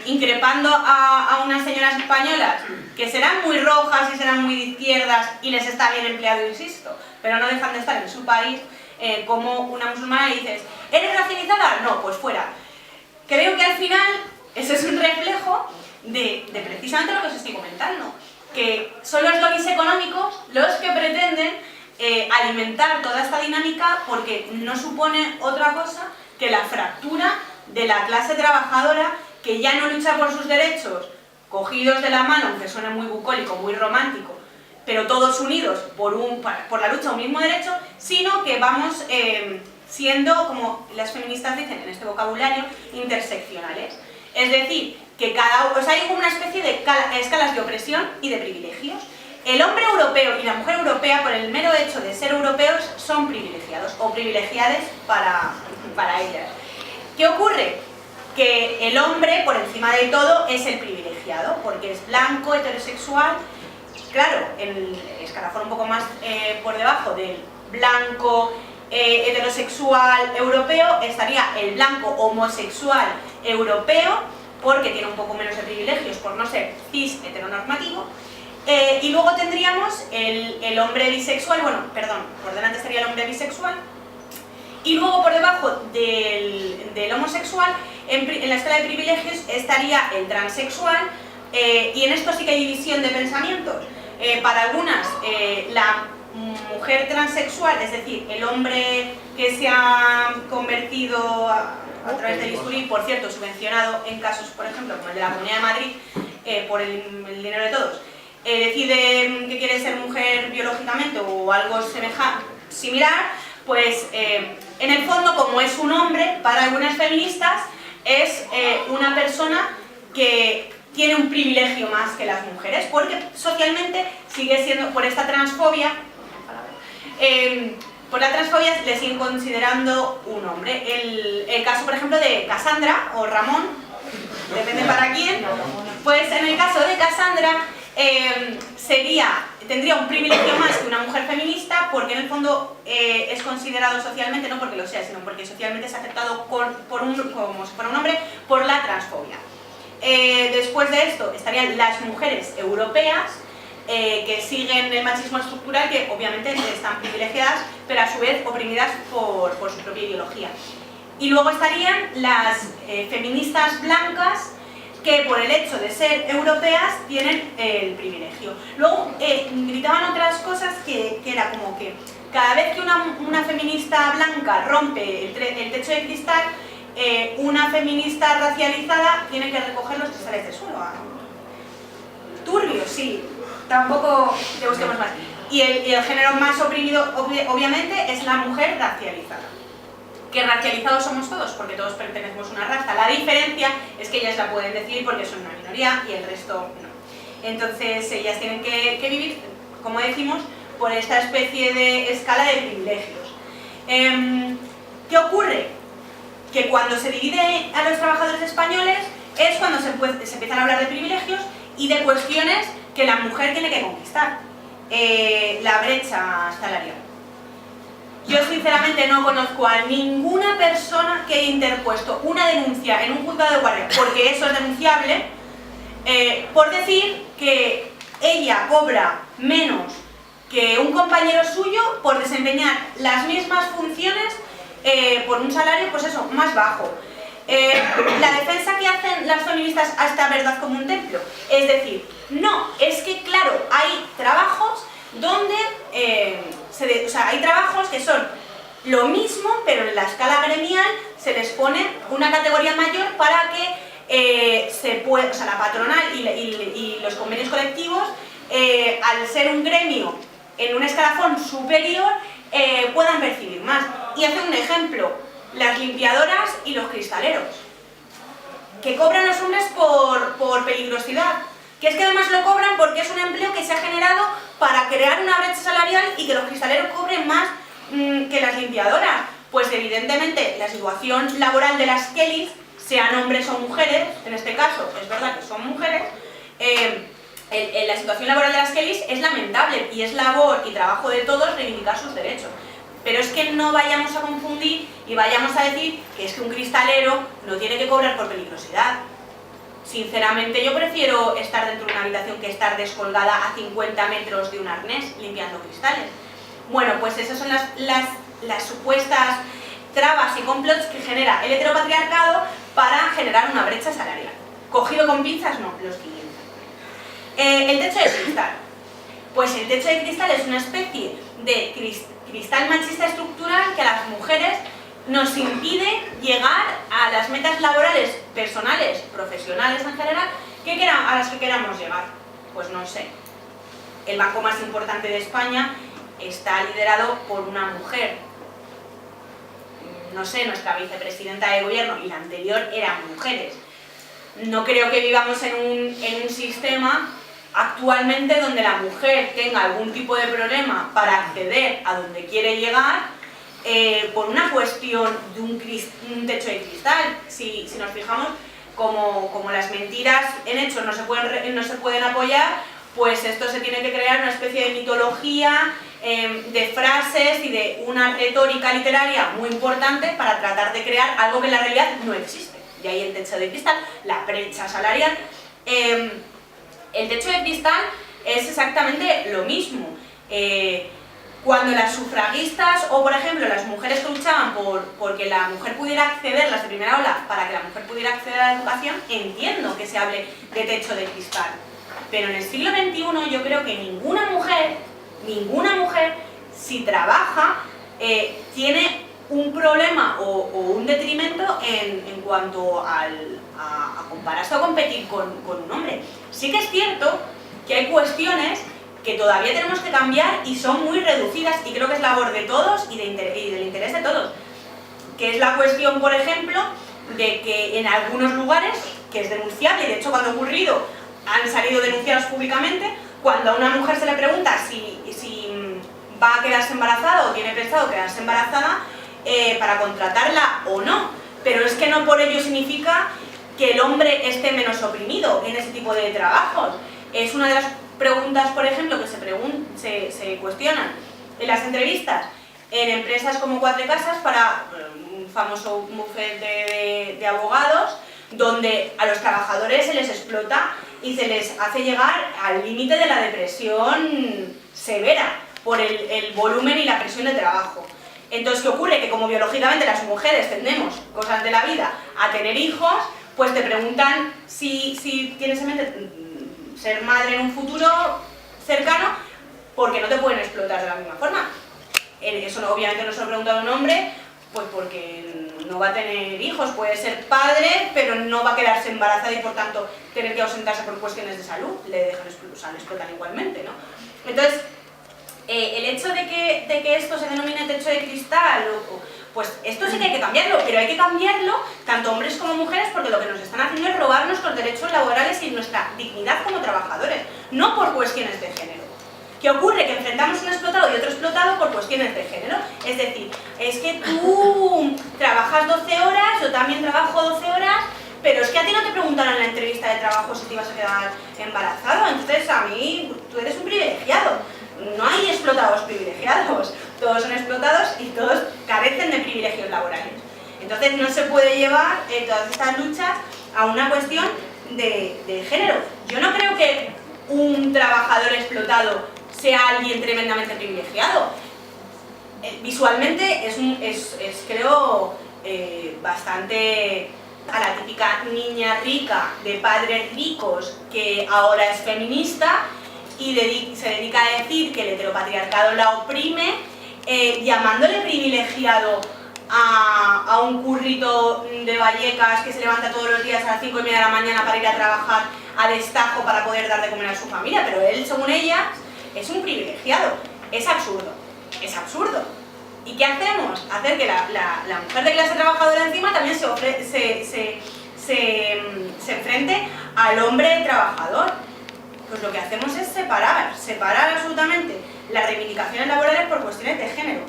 increpando a unas señoras españolas que serán muy rojas y serán muy de izquierdas y les está bien empleado, insisto, pero no dejan de estar en su país, como una musulmana y dices, ¿eres racializada? No, pues fuera. Creo que al final eso es un reflejo de precisamente lo que os estoy comentando, que son los lobbies económicos los que pretenden alimentar toda esta dinámica, porque no supone otra cosa que la fractura de la clase trabajadora, que ya no lucha por sus derechos cogidos de la mano, aunque suene muy bucólico, muy romántico, pero todos unidos por la lucha a un mismo derecho, sino que vamos siendo, como las feministas dicen en este vocabulario, interseccionales. Es decir, que hay como una especie de escalas de opresión y de privilegios. El hombre europeo y la mujer europea, por el mero hecho de ser europeos, son privilegiados o privilegiadas para ellas. ¿Qué ocurre? Que el hombre, por encima de todo, es el privilegiado, porque es blanco, heterosexual. Claro, el escalafón un poco más por debajo del blanco, heterosexual europeo, estaría el blanco homosexual europeo, porque tiene un poco menos de privilegios por no ser cis heteronormativo. Y luego tendríamos el hombre bisexual, por delante estaría el hombre bisexual, y luego por debajo del homosexual, en la escala de privilegios, estaría el transexual, y en esto sí que hay división de pensamientos. Para algunas, la mujer transexual, es decir, el hombre que se ha convertido a través del bisturí, por cierto, subvencionado en casos, por ejemplo, como el de la Comunidad de Madrid, por el dinero de todos, decide que quiere ser mujer biológicamente o algo similar, pues en el fondo, como es un hombre, para algunas feministas es una persona que tiene un privilegio más que las mujeres, porque socialmente sigue siendo, por esta transfobia, por la transfobia le siguen considerando un hombre. El caso, por ejemplo, de Cassandra o Ramón, depende para quién, pues en el caso de Cassandra tendría un privilegio más que una mujer feminista, porque en el fondo es considerado socialmente, no porque lo sea, sino porque socialmente es aceptado como si fuera un hombre, por la transfobia. Después de esto estarían las mujeres europeas, que siguen el machismo estructural, que obviamente están privilegiadas, pero a su vez oprimidas por su propia ideología. Y luego estarían las feministas blancas, que por el hecho de ser europeas tienen el privilegio. Luego gritaban otras cosas que era como que cada vez que una feminista blanca rompe el techo de cristal, una feminista racializada tiene que recoger los cristales del suelo. Turbio, sí, tampoco le busquemos más. Y el género más oprimido, obviamente, es la mujer racializada. que racializados somos todos, porque todos pertenecemos a una raza. La diferencia es que ellas la pueden decidir porque son una minoría y el resto no. Entonces ellas tienen que vivir, como decimos, por esta especie de escala de privilegios. ¿Qué ocurre? Que cuando se divide a los trabajadores españoles es cuando se empiezan a hablar de privilegios y de cuestiones que la mujer tiene que conquistar. La brecha salarial. Yo sinceramente no conozco a ninguna persona que haya interpuesto una denuncia en un juzgado de guardia, porque eso es denunciable, por decir que ella cobra menos que un compañero suyo por desempeñar las mismas funciones por un salario, pues eso, más bajo. La defensa que hacen las feministas a esta verdad como un templo, es decir, no, es que claro, hay trabajos donde, hay trabajos que son lo mismo, pero en la escala gremial se les pone una categoría mayor para que la patronal y los convenios colectivos, al ser un gremio en un escalafón superior, puedan percibir más. Y hace un ejemplo, las limpiadoras y los cristaleros, que cobran los hombres por peligrosidad, que es que además lo cobran porque es un empleo que se ha generado para crear una brecha salarial y que los cristaleros cobren más que las limpiadoras. Pues evidentemente la situación laboral de las Kellys, sean hombres o mujeres, en este caso es verdad que son mujeres, la situación laboral de las Kellys es lamentable y es labor y trabajo de todos reivindicar sus derechos. Pero es que no vayamos a confundir y vayamos a decir que es que un cristalero no tiene que cobrar por peligrosidad. Sinceramente yo prefiero estar dentro de una habitación que estar descolgada a 50 metros de un arnés limpiando cristales. Bueno, pues esas son las supuestas trabas y complots que genera el heteropatriarcado para generar una brecha salarial. Cogido con pinzas, no, los 500. El techo de cristal. Pues el techo de cristal es una especie de cristal machista estructural que a las mujeres nos impide llegar a las metas laborales, personales, profesionales en general, a las que queramos llegar. Pues no sé. El banco más importante de España está liderado por una mujer. No sé, nuestra vicepresidenta de gobierno y la anterior eran mujeres. No creo que vivamos en un sistema actualmente donde la mujer tenga algún tipo de problema para acceder a donde quiere llegar por una cuestión de un techo de cristal. Si nos fijamos, como las mentiras en hechos no se pueden apoyar, pues esto se tiene que crear una especie de mitología, de frases y de una retórica literaria muy importante para tratar de crear algo que en la realidad no existe. De ahí el techo de cristal, la brecha salarial. El techo de cristal es exactamente lo mismo. Cuando las sufragistas o, por ejemplo, las mujeres que luchaban porque la mujer pudiera acceder, las de primera ola, para que la mujer pudiera acceder a la educación, entiendo que se hable de techo de cristal. Pero en el siglo XXI yo creo que ninguna mujer, si trabaja, tiene un problema o un detrimento en cuanto a compararse o competir con un hombre. Sí que es cierto que hay cuestiones que todavía tenemos que cambiar y son muy reducidas y creo que es labor de todos y del interés de todos. Que es la cuestión, por ejemplo, de que en algunos lugares, que es denunciable, y de hecho cuando ha ocurrido han salido denunciados públicamente, cuando a una mujer se le pregunta si va a quedarse embarazada o tiene pensado quedarse embarazada, para contratarla o no. Pero es que no por ello significa que el hombre esté menos oprimido en ese tipo de trabajos. Es una de las preguntas, por ejemplo, que se cuestionan en las entrevistas en empresas como Cuatro Casas para un famoso bufete de abogados, donde a los trabajadores se les explota y se les hace llegar al límite de la depresión severa por el volumen y la presión de trabajo. Entonces, ¿qué ocurre? Que como biológicamente las mujeres tendemos, cosas de la vida, a tener hijos, pues te preguntan si tienes en mente ser madre en un futuro cercano, porque no te pueden explotar de la misma forma. Eso obviamente no se lo pregunta a un hombre, pues porque no va a tener hijos, puede ser padre, pero no va a quedarse embarazada y por tanto tener que ausentarse por cuestiones de salud, le explotan igualmente, ¿no? Entonces, el hecho de que esto se denomine techo de cristal Pues esto sí que hay que cambiarlo, pero hay que cambiarlo tanto hombres como mujeres, porque lo que nos están haciendo es robar nuestros derechos laborales y nuestra dignidad como trabajadores, no por cuestiones de género. ¿Qué ocurre? Que enfrentamos un explotado y otro explotado por cuestiones de género. Es decir, es que tú trabajas 12 horas, yo también trabajo 12 horas, pero es que a ti no te preguntaron en la entrevista de trabajo si te ibas a quedar embarazado, entonces a mí, tú eres un privilegiado. No hay explotados privilegiados, todos son explotados y todos carecen de privilegios laborales. Entonces no se puede llevar todas estas luchas a una cuestión de género. Yo no creo que un trabajador explotado sea alguien tremendamente privilegiado. Visualmente creo, bastante a la típica niña rica de padres ricos que ahora es feminista y se dedica a decir que el heteropatriarcado la oprime, llamándole privilegiado a un currito de Vallecas que se levanta todos los días a las 5:30 de la mañana para ir a trabajar a destajo para poder dar de comer a su familia, pero él, según ellas, es un privilegiado. Es absurdo, es absurdo. ¿Y qué hacemos? Hacer que la mujer de clase trabajadora encima también se enfrente al hombre trabajador. Pues lo que hacemos es separar absolutamente las reivindicaciones laborales por cuestiones de género.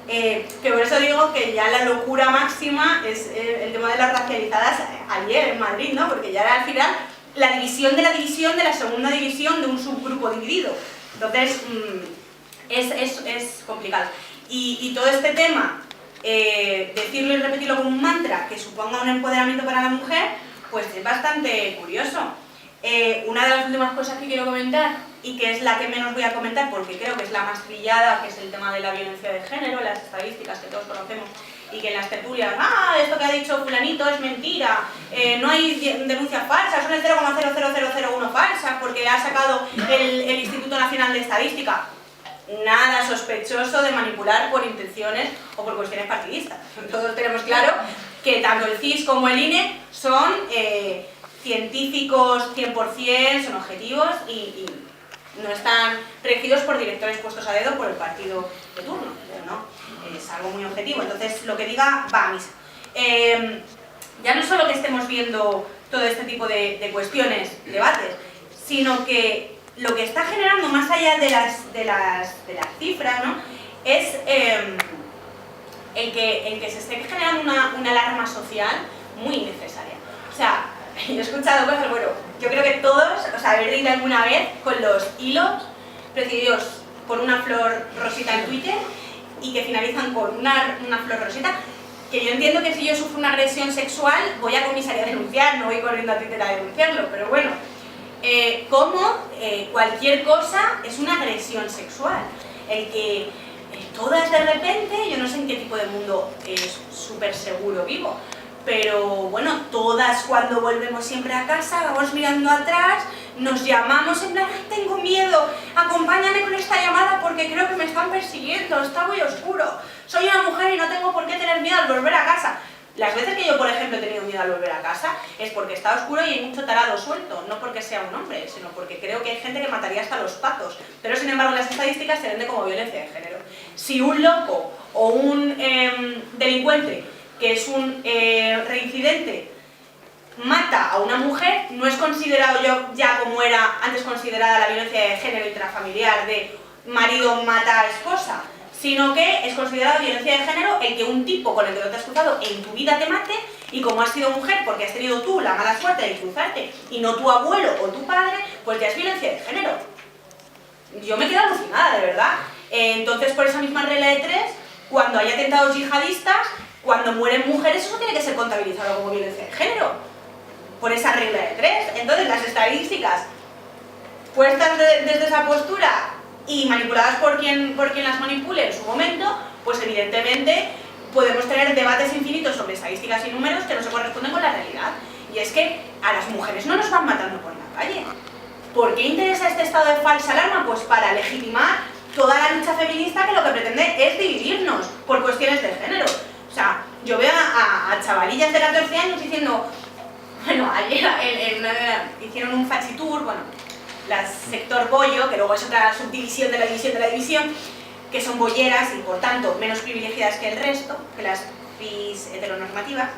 Que por eso digo que ya la locura máxima es el tema de las racializadas ayer en Madrid, ¿no? Porque ya era al final la división de la segunda división de un subgrupo dividido. Entonces, es complicado. Y todo este tema, decirlo y repetirlo como un mantra que suponga un empoderamiento para la mujer, pues es bastante curioso. Una de las últimas cosas que quiero comentar, y que es la que menos voy a comentar porque creo que es la más trillada, que es el tema de la violencia de género, las estadísticas que todos conocemos, y que en las tertulias, esto que ha dicho fulanito es mentira, no hay denuncias falsas, son el 0,00001 falsas porque ha sacado el Instituto Nacional de Estadística. Nada sospechoso de manipular por intenciones o por cuestiones partidistas. Todos tenemos claro que tanto el CIS como el INE son científicos 100%, son objetivos y no están regidos por directores puestos a dedo por el partido de turno, ¿no? Es algo muy objetivo, entonces lo que diga va a misa. Ya no solo que estemos viendo todo este tipo de cuestiones, debates, sino que lo que está generando, más allá de las cifras, ¿no? Es el que se esté generando una alarma social muy innecesaria. O sea, yo he escuchado cosas, bueno, yo creo que todos os habéis reído alguna vez con los hilos precedidos por una flor rosita en Twitter y que finalizan con una flor rosita, que yo entiendo que si yo sufro una agresión sexual voy a comisaría a denunciar, no voy corriendo a Twitter a denunciarlo, pero bueno, como cualquier cosa es una agresión sexual. El que todas de repente, yo no sé en qué tipo de mundo es súper seguro vivo, pero bueno, todas cuando volvemos siempre a casa, vamos mirando atrás, nos llamamos en plan, ¡ay, tengo miedo! Acompáñame con esta llamada porque creo que me están persiguiendo, está muy oscuro. Soy una mujer y no tengo por qué tener miedo al volver a casa. Las veces que yo, por ejemplo, he tenido miedo al volver a casa es porque está oscuro y hay mucho tarado suelto, no porque sea un hombre, sino porque creo que hay gente que mataría hasta los patos. Pero sin embargo las estadísticas se venden como violencia de género. Si un loco o un delincuente, que es un reincidente, mata a una mujer, no es considerado ya como era antes considerada la violencia de género intrafamiliar de marido mata a esposa, sino que es considerada violencia de género el que un tipo con el que no te has cruzado en tu vida te mate, y como has sido mujer porque has tenido tú la mala suerte de cruzarte y no tu abuelo o tu padre, pues ya es violencia de género. Yo me quedo alucinada, de verdad. Entonces, por esa misma regla de 3, cuando hay atentados yihadistas, cuando mueren mujeres, eso tiene que ser contabilizado como violencia de género, por esa regla de 3. Entonces las estadísticas puestas desde esa postura y manipuladas por quien las manipule en su momento, pues evidentemente podemos tener debates infinitos sobre estadísticas y números que no se corresponden con la realidad. Y es que a las mujeres no nos van matando por la calle. ¿Por qué interesa este estado de falsa alarma? Pues para legitimar toda la lucha feminista que lo que pretende es dividirnos por cuestiones de género. O sea, yo veo a chavalillas de 14 años diciendo, bueno, ayer hicieron un fachitur, bueno, la sector bollo, que luego es otra subdivisión de la división, que son bolleras y por tanto menos privilegiadas que el resto, que las cis heteronormativas.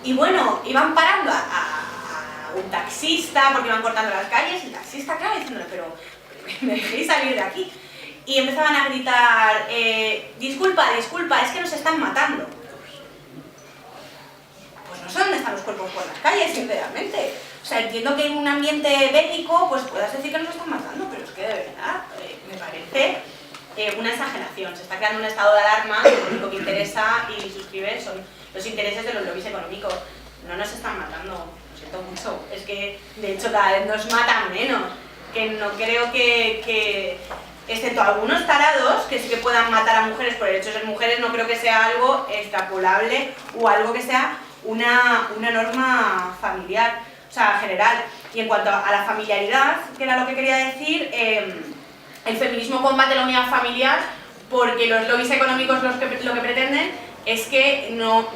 Y bueno, iban parando a un taxista porque iban cortando las calles y el taxista, claro, diciéndole, pero me dejéis salir de aquí. Y empezaban a gritar, disculpa, disculpa, es que nos están matando. Pues no sé dónde están los cuerpos por las calles, sinceramente. O sea, entiendo que en un ambiente bélico pues puedas decir que nos están matando, pero es que de verdad me parece una exageración. Se está creando un estado de alarma, lo único que interesa y suscribe son los intereses de los lobbies económicos. No nos están matando, lo siento mucho. Es que de hecho cada vez nos matan menos. Que no creo que excepto algunos tarados que sí que puedan matar a mujeres por el hecho de ser mujeres, no creo que sea algo extrapolable o algo que sea una norma familiar, o sea, general. Y en cuanto a la familiaridad, que era lo que quería decir, el feminismo combate la unidad familiar porque los lobbies económicos lo que pretenden es que no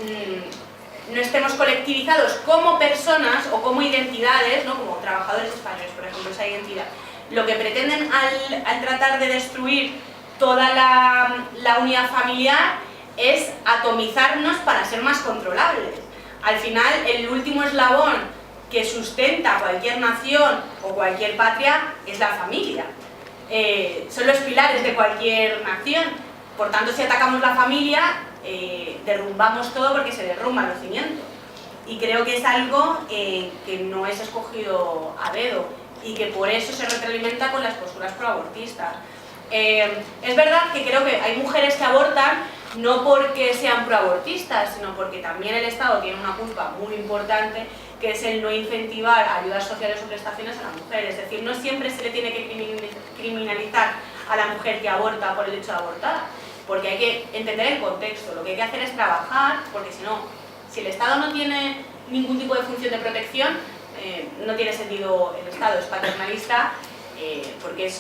estemos colectivizados como personas o como identidades, ¿no? Como trabajadores españoles, por ejemplo, esa identidad. Lo que pretenden al tratar de destruir toda la unidad familiar es atomizarnos para ser más controlables. Al final, el último eslabón que sustenta cualquier nación o cualquier patria es la familia. Son los pilares de cualquier nación. Por tanto, si atacamos la familia, derrumbamos todo porque se derrumban los cimientos. Y creo que es algo que no es escogido a dedo y que por eso se retroalimenta con las posturas proabortistas. Es verdad que creo que hay mujeres que abortan no porque sean proabortistas, sino porque también el Estado tiene una culpa muy importante, que es el no incentivar ayudas sociales o prestaciones a la mujer. Es decir, no siempre se le tiene que criminalizar a la mujer que aborta por el hecho de abortar, porque hay que entender el contexto. Lo que hay que hacer es trabajar, porque si el Estado no tiene ningún tipo de función de protección, no tiene sentido el Estado, es paternalista, porque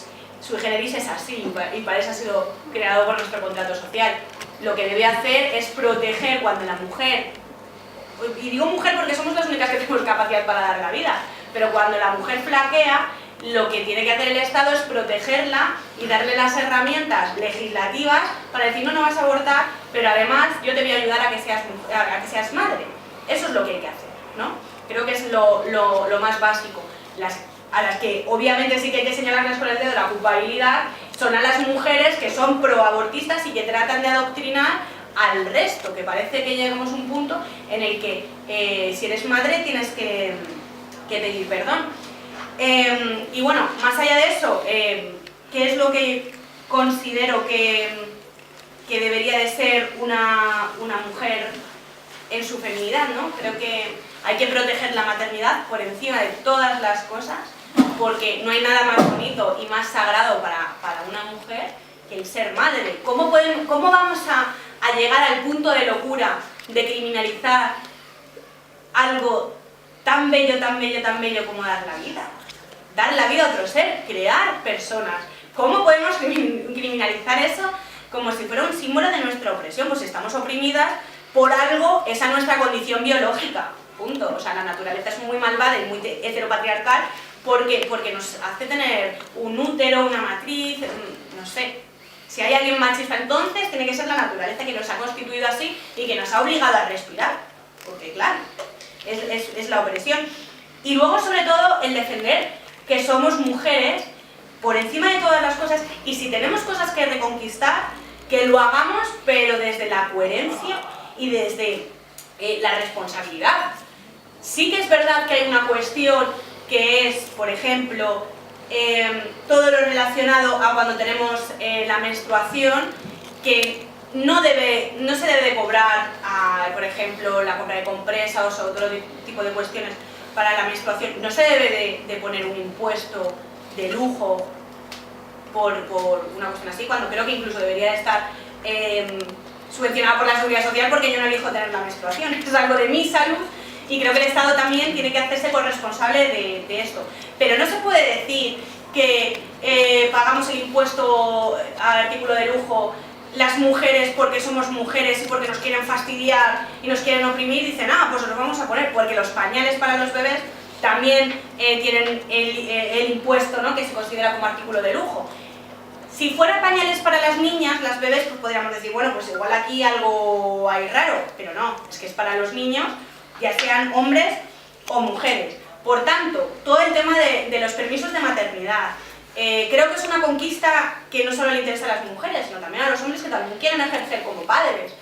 sui generis es así, y para eso ha sido creado por nuestro contrato social. Lo que debe hacer es proteger cuando la mujer, y digo mujer porque somos las únicas que tenemos capacidad para dar la vida, pero cuando la mujer flaquea, lo que tiene que hacer el Estado es protegerla y darle las herramientas legislativas para decir no vas a abortar, pero además yo te voy a ayudar a que seas madre. Eso es lo que hay que hacer, ¿no? Creo que es lo más básico. A las que obviamente sí que hay que señalarles con el dedo la culpabilidad son a las mujeres que son proabortistas y que tratan de adoctrinar al resto, que parece que llegamos a un punto en el que si eres madre tienes que pedir perdón. Y bueno, más allá de eso, ¿qué es lo que considero que debería de ser una mujer en su feminidad, ¿no? Creo que hay que proteger la maternidad por encima de todas las cosas, porque no hay nada más bonito y más sagrado para una mujer que el ser madre. ¿Cómo vamos a llegar al punto de locura de criminalizar algo tan bello, tan bello, tan bello como dar la vida? Dar la vida a otro ser, crear personas. ¿Cómo podemos criminalizar eso como si fuera un símbolo de nuestra opresión? Pues estamos oprimidas por algo, esa es nuestra condición biológica, punto. O sea, la naturaleza es muy malvada y muy heteropatriarcal porque nos hace tener un útero, una matriz, no sé. Si hay alguien machista entonces, tiene que ser la naturaleza que nos ha constituido así y que nos ha obligado a respirar, porque claro, es la opresión. Y luego, sobre todo, el defender que somos mujeres por encima de todas las cosas, y si tenemos cosas que reconquistar, que lo hagamos, pero desde la coherencia y desde la responsabilidad. Sí que es verdad que hay una cuestión que es, por ejemplo, todo lo relacionado a cuando tenemos la menstruación, que no se debe de cobrar, por ejemplo, la compra de compresas o otro tipo de cuestiones para la menstruación. No se debe de poner un impuesto de lujo por una cuestión así, cuando creo que incluso debería de estar subvencionada por la Seguridad Social, porque yo no elijo tener la menstruación, esto es algo de mi salud y creo que el Estado también tiene que hacerse corresponsable de esto. Pero no se puede decir que pagamos el impuesto al artículo de lujo las mujeres porque somos mujeres y porque nos quieren fastidiar y nos quieren oprimir, dicen, pues os lo vamos a poner, porque los pañales para los bebés también tienen el impuesto, ¿no?, que se considera como artículo de lujo. Si fuera pañales para las niñas, las bebés, pues podríamos decir, bueno, pues igual aquí algo hay raro, pero no, es que es para los niños, ya sean hombres o mujeres. Por tanto, todo el tema de los permisos de maternidad, creo que es una conquista que no solo le interesa a las mujeres, sino también a los hombres que también quieren ejercer como padres.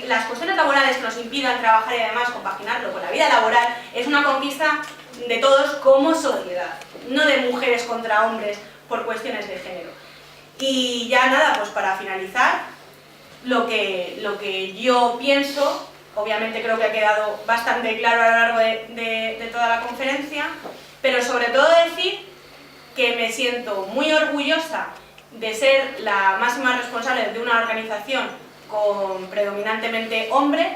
Las cuestiones laborales que nos impidan trabajar y además compaginarlo con la vida laboral es una conquista de todos como sociedad, no de mujeres contra hombres por cuestiones de género. Y ya nada, pues para finalizar, lo que yo pienso, obviamente creo que ha quedado bastante claro a lo largo de toda la conferencia, pero sobre todo decir que me siento muy orgullosa de ser la máxima responsable de una organización con predominantemente hombres.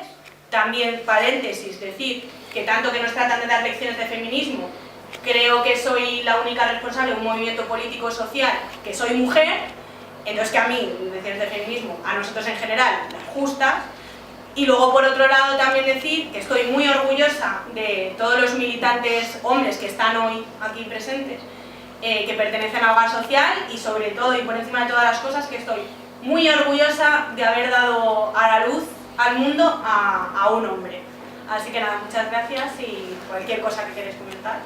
También, paréntesis, decir que tanto que nos tratan de dar lecciones de feminismo, creo que soy la única responsable de un movimiento político-social que soy mujer, entonces que a mí, lecciones de feminismo, a nosotros en general, las justas. Y luego, por otro lado, también decir que estoy muy orgullosa de todos los militantes hombres que están hoy aquí presentes, que pertenecen a Hogar Social, y sobre todo y por encima de todas las cosas que estoy muy orgullosa de haber dado a la luz al mundo a un hombre. Así que nada, muchas gracias y cualquier cosa que quieras comentar.